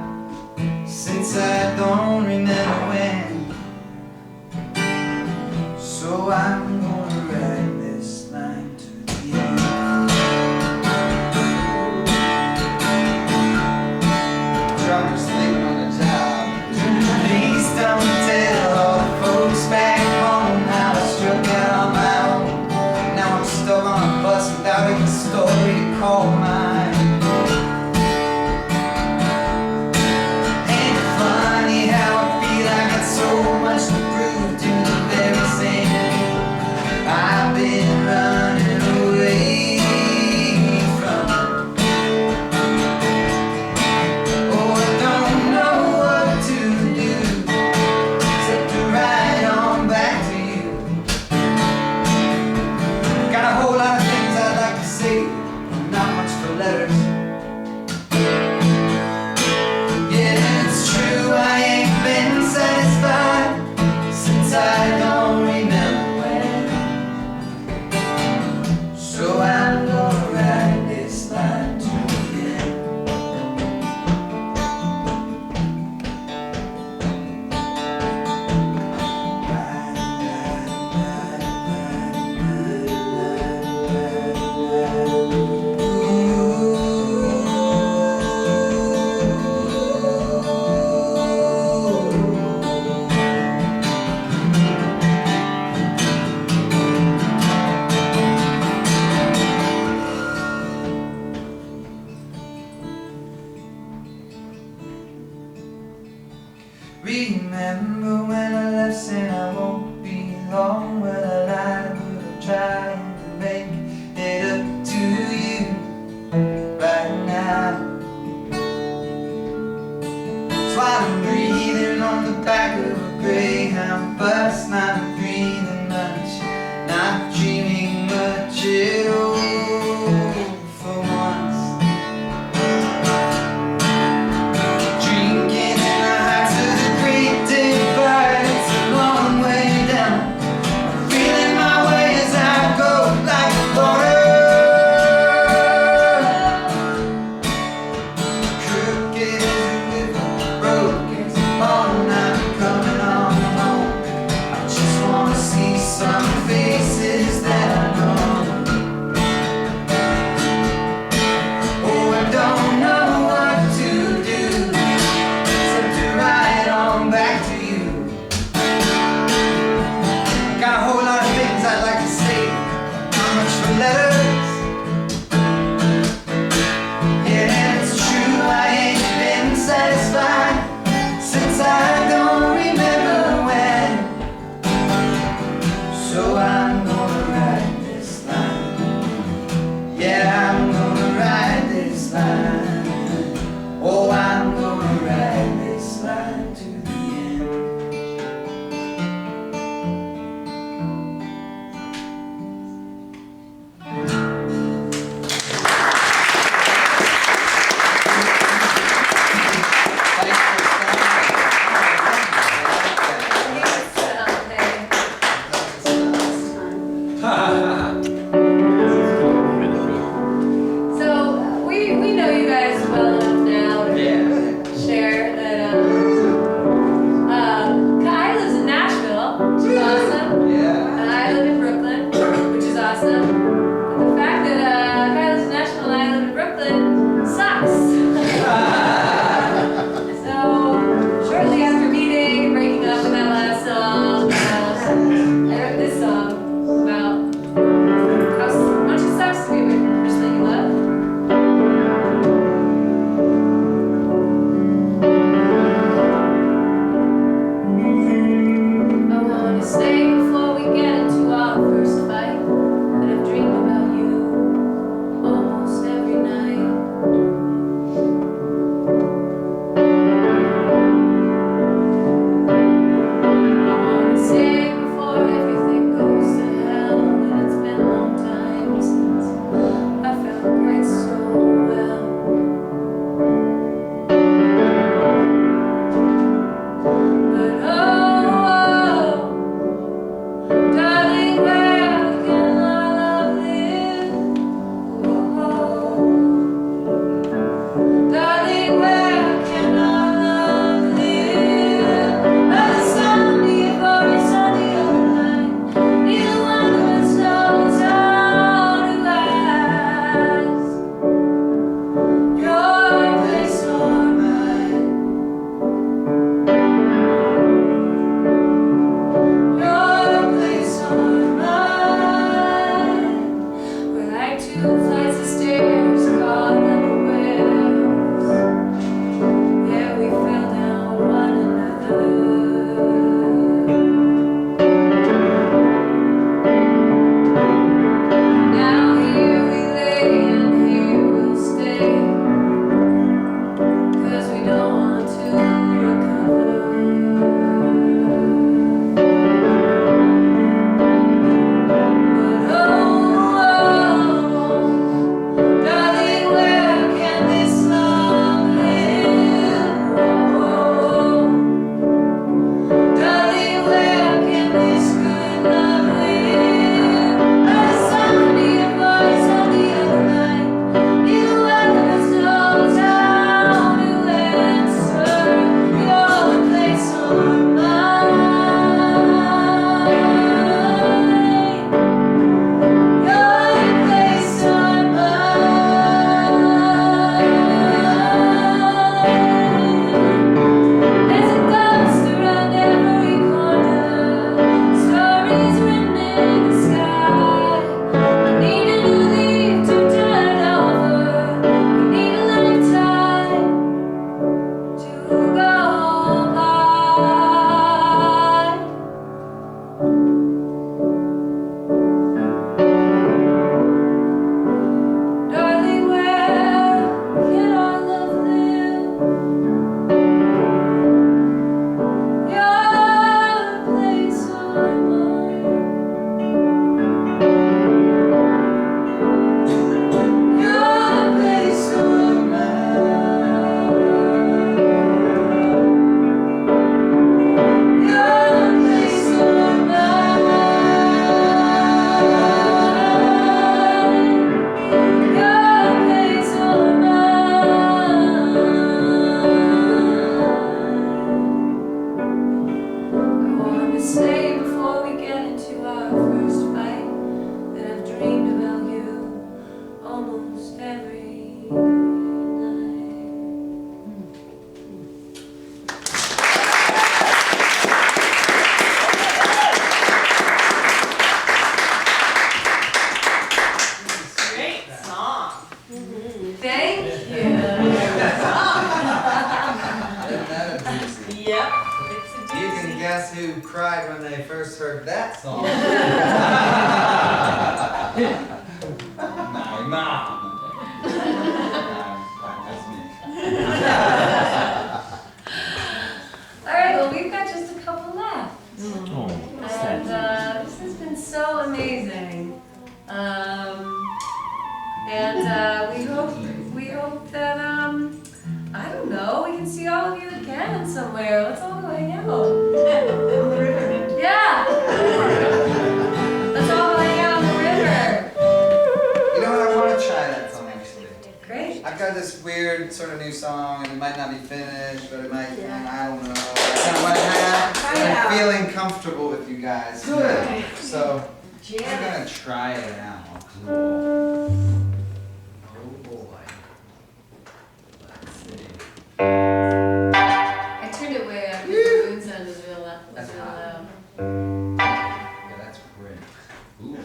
since I don't remember when. So I'm gonna ride this line to the end. Drummer's sleeping on the job. Please don't tell all the folks back home how I struck out on my own. Now I'm stuck on a bus without a story to call mine. Ain't it funny how I feel I got so much to prove to the very same people I've been running away from. Oh, I don't know what to do except to ride on back to you. Got a whole lot of things I'd like to say, not much for letters. Yeah, it's true, I ain't been satisfied since I don't remember when. So I'm gonna ride this line to the end. Remember when I left saying I won't be long? Well, I lied, but I'm trying to make it up to you right now. So I'm breathing on the back of a Greyhound bus, not breathing much, not dreaming much at all for once. Drinking in the heights of the Great Divide, it's a long way down. Feeling my way as I go like water. Crooked as a river, broken as a bone, I'm coming on home. I just who cried when they first heard that song. My mom. That's me. All right, well, we've got just a couple left. Oh, what's And that? this has been so amazing. We hope that, I don't know, we can see all of you again somewhere. Let's all go hang out. Yeah. Let's all go hang out on the river. You know what? I want to try that song actually. Great. I've got this weird sort of new song, and it might not be finished, but it might. I don't know. I Try it out. I'm feeling comfortable with you guys. Good. So I'm gonna try it out. Cool. Oh boy. Let's see. I turned it way up because the moon sound was real loud. That's hot. loud. Yeah, that's great. Ooh.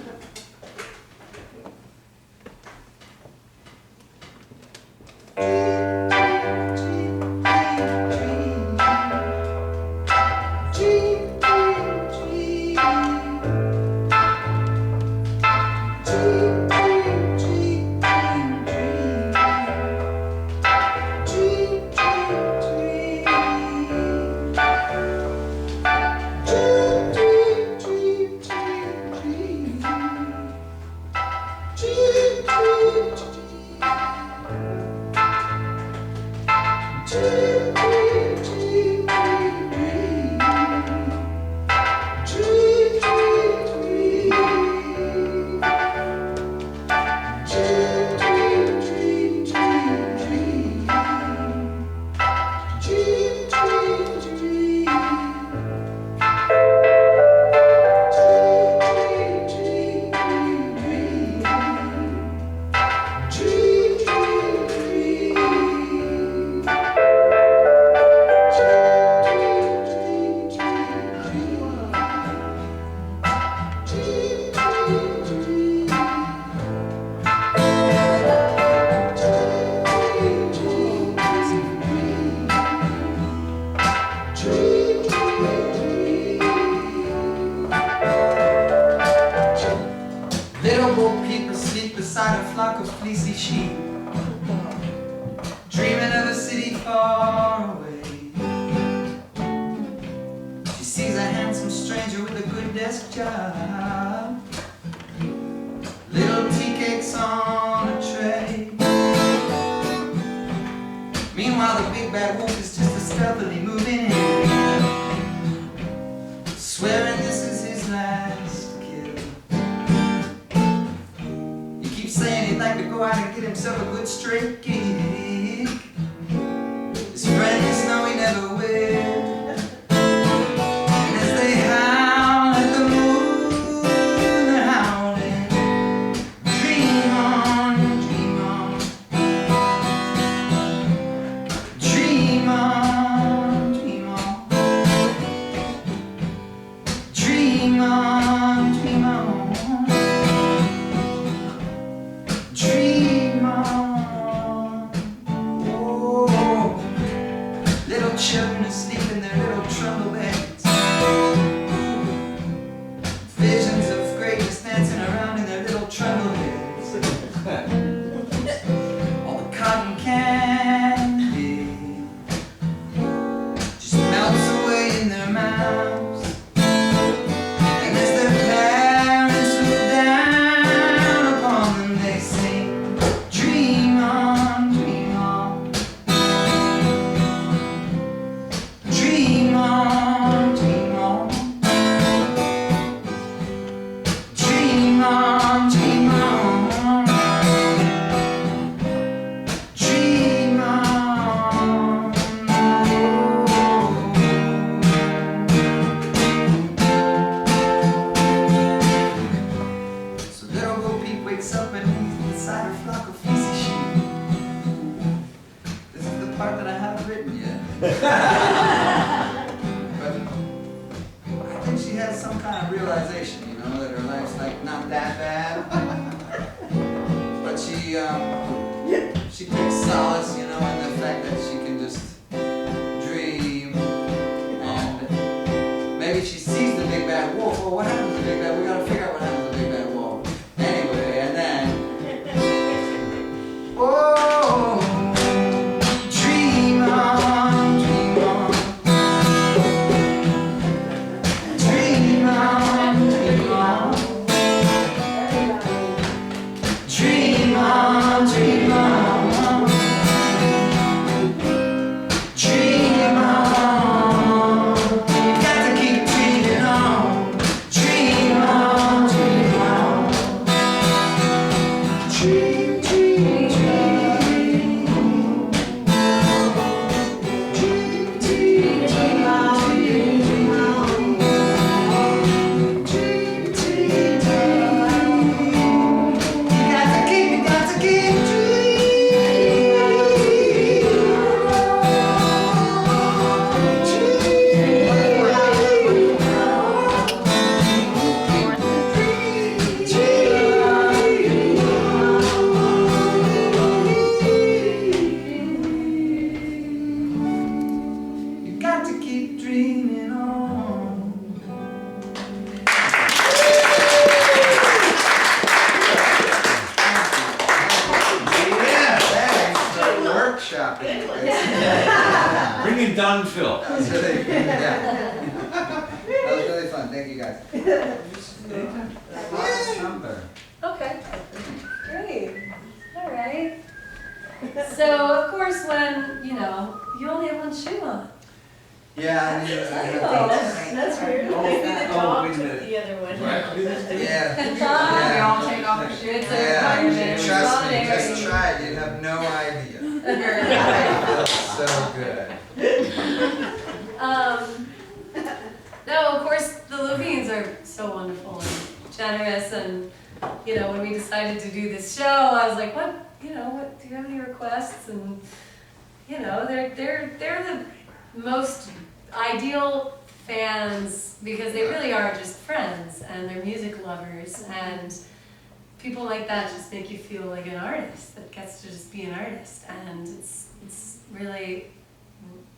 Little Bo Peep asleep beside a flock of fleecy sheep, dreaming of a city far away. She sees a handsome stranger with a good desk job, little tea cakes on a tray. Meanwhile the big bad wolf is just stealthily moving in, swearing this is his last kill. He keeps saying he'd like to go out and get himself a good straight gig. His friends know he never will. And as they howl at the moon, they're howling, dream on, dream on, dream on, dream on, dream on, dream on. Dream on, oh, little children asleep in their little trundle beds, visions of greatness dancing around in their little trundle heads. All the cotton candy just melts away in their mouths, and as their parents look down upon them, they sing, dream on, dream on, dream on, dream on, dream on, dream on, dream on. So little Bo Peep wakes up and he's beside a flock of fleecy sheep. This is the part that I haven't written yet. But I think she has some kind of realization, you know, that her life's like not that bad. But she takes solace, you know, in the fact that she can just dream, and maybe she sees the big bad wolf. Well, what happens to the big bad? We gotta figure out what happens to the big bad wolf. Anyway, and then, oh, dream on, dream on, dream on, dream on, dream on, dream on. Dream on, got to keep dreaming on. Dream on, dream on. Dream, dream, dream. Dream, dream, dream on, dream on. Dream, dream, dream. You got to keep dreaming. You got to keep dreaming on. Yeah, thanks for workshopping. Bring it down, Phil. That was really, yeah. That was really fun. Thank you guys. Number. Okay, great, all right. So of course when, you know, you only have one shoe on. Yeah, I knew. That's weird. Oh, Maybe the wait a dog minute. took the other one. Yeah. We all take off our shoes. It's a Yeah, requirement. trust me, Solidarity. just try it. You'd have no idea. It feels so good. No, of course, the Levines are so wonderful and generous, and, you know, when we decided to do this show, I was like, what, you know, what, do you have any requests? And, you know, they're the most ideal fans, because they really are just friends, and they're music lovers, and people like that just make you feel like an artist that gets to just be an artist, and it's really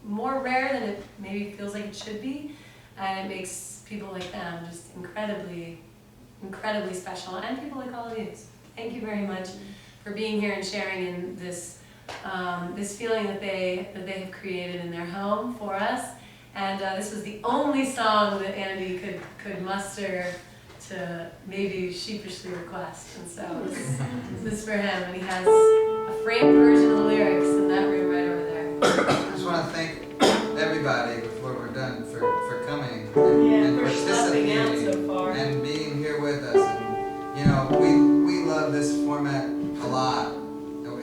more rare than it maybe feels like it should be, and it makes people like them just incredibly special, and people like all of you. Thank you very much for being here and sharing in this this feeling that they have created in their home for us. And this was the only song that Andy could muster to maybe sheepishly request, and so this is for him, and he has a framed version of the lyrics in that room right over there. I just want to thank everybody before we're done for coming and For stopping out participating so far. and being here with us. And you know, we love this format a lot.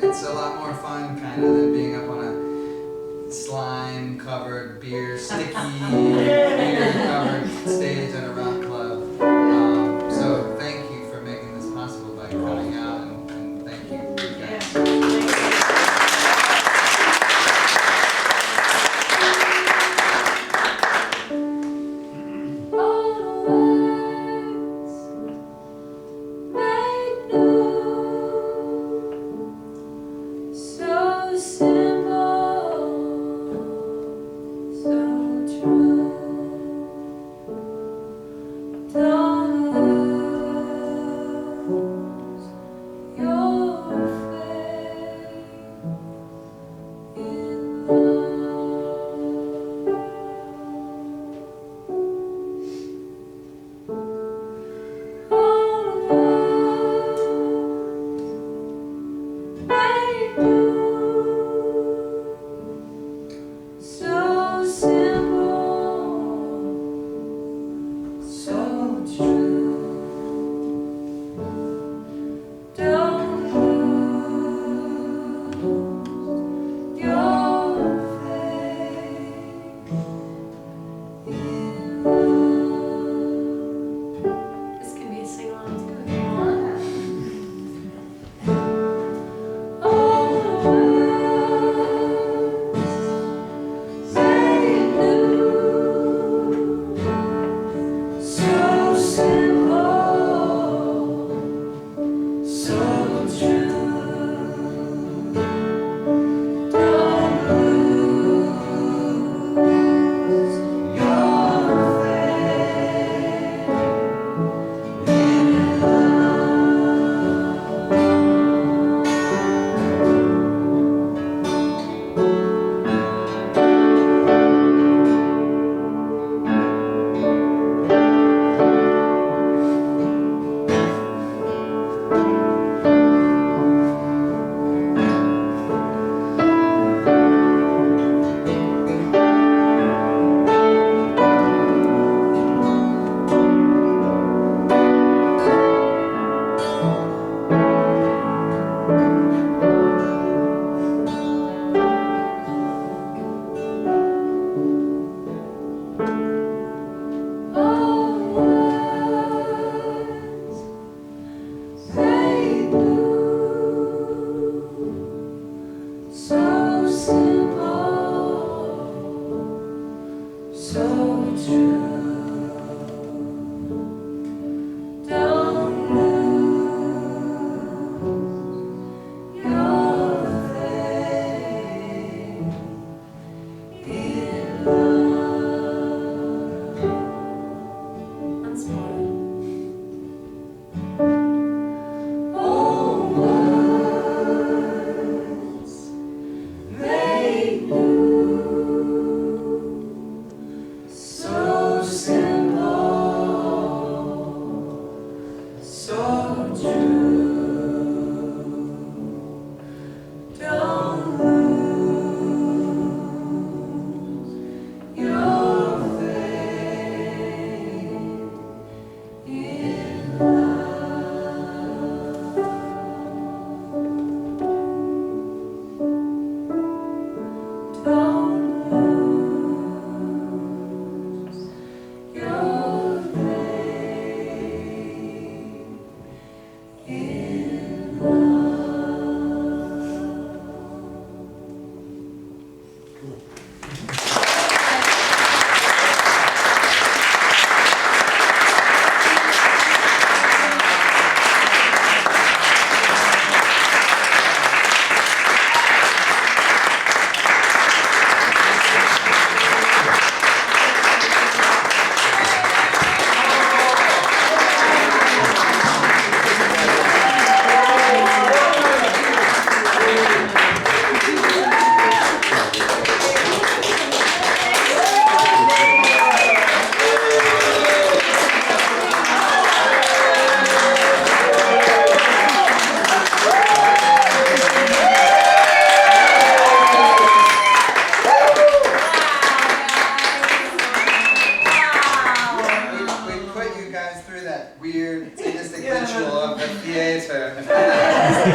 It's a lot more fun kind of than being up on a slime covered, beer sticky, beer covered stage at a rock club. So thank you for making this possible by coming out, and thank you guys. Don't lose your faith.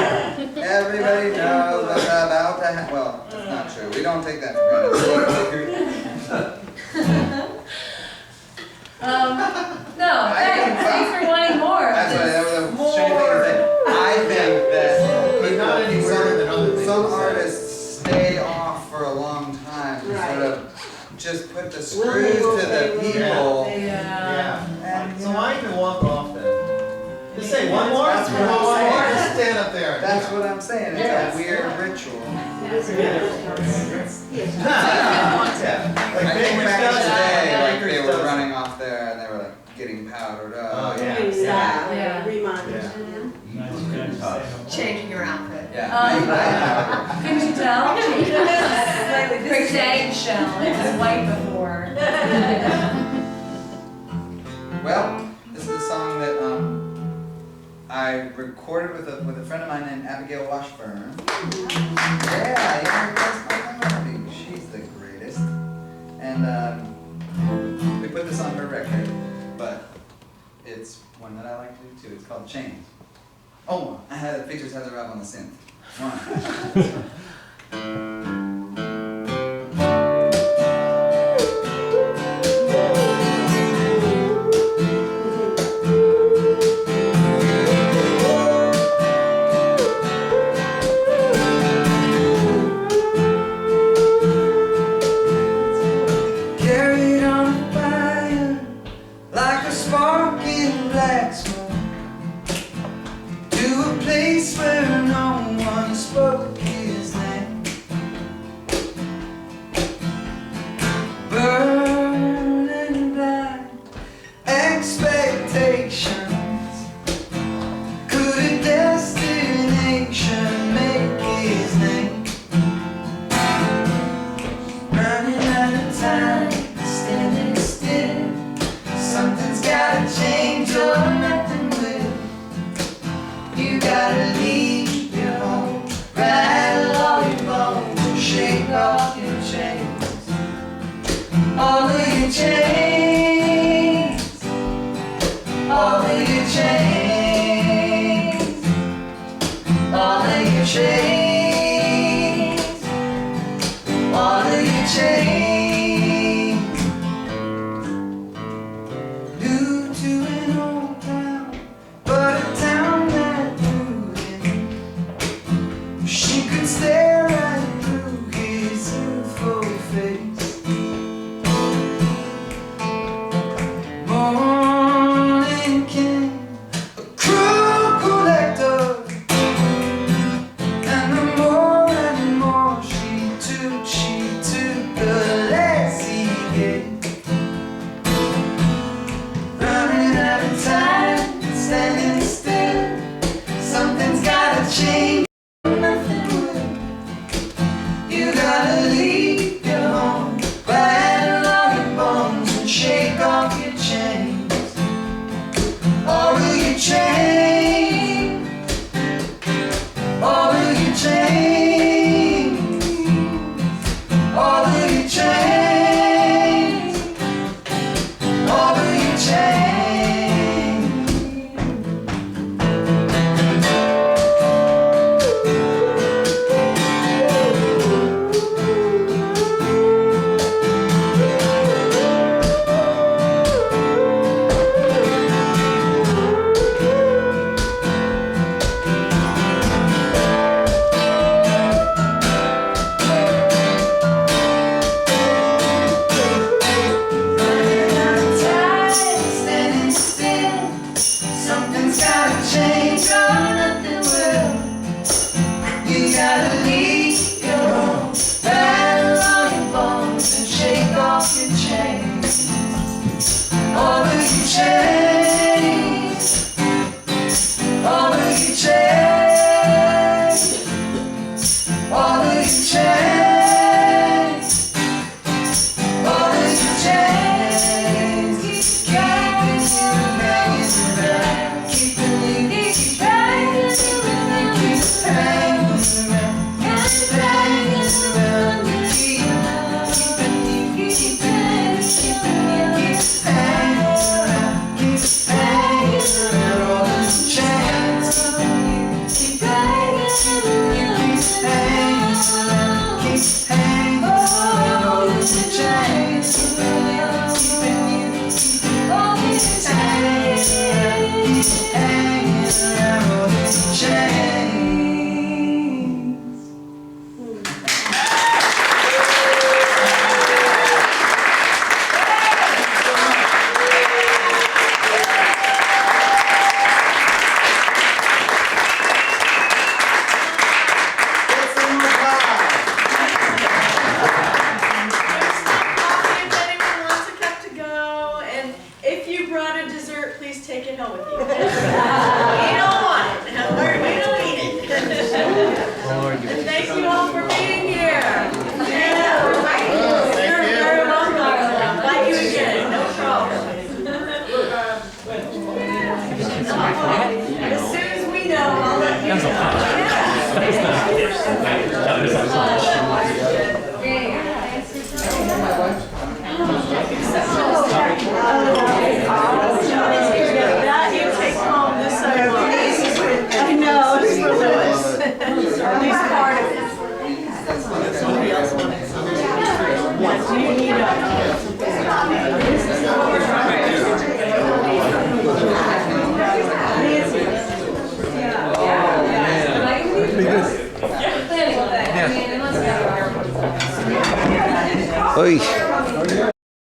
Everybody knows what's about to happen. Well, that's not true. We don't take that for granted. No, thanks for wanting more. That's why that was a shitty thing to say. I think that But not any better than other things. some artists stay off for a long time to sort of just put the screws to the people. Yeah. And, So why even walk off then? Just say one more, That's what I'm saying. just stand up there. That's what I'm saying. It's Yeah. a weird ritual. Yeah. Like I think Baker's back does today, it. like they Baker's were does it. running off there and they were like getting powdered up. Oh, yeah. Yeah. Reminders. Changing your outfit. Yeah. Couldn't you tell? The same shell, it was white before. Well, this is a song that I recorded with a friend of mine named Abigail Washburn. Yeah, that's my hobby. She's the greatest. And we put this on her record, but it's one that I like to do too. It's called Chains. Oh, it features Heather Robb on the synth. One. Carried on fire like a sparking black smoke to a place where no one spoke his name. Burning blind expectations. Could a destination make his name? Running out of time, standing still. Something's gotta change or nothing will. You gotta leave your home, rattle all your bones, shake off your chains. All of your chains, all of your chains, all of your chains, all of your chains. New to an old town, but a town that knew him. She could stare right through his youthful face. Morning came a cruel collector, and Do you need I mean, unless you have a Oi.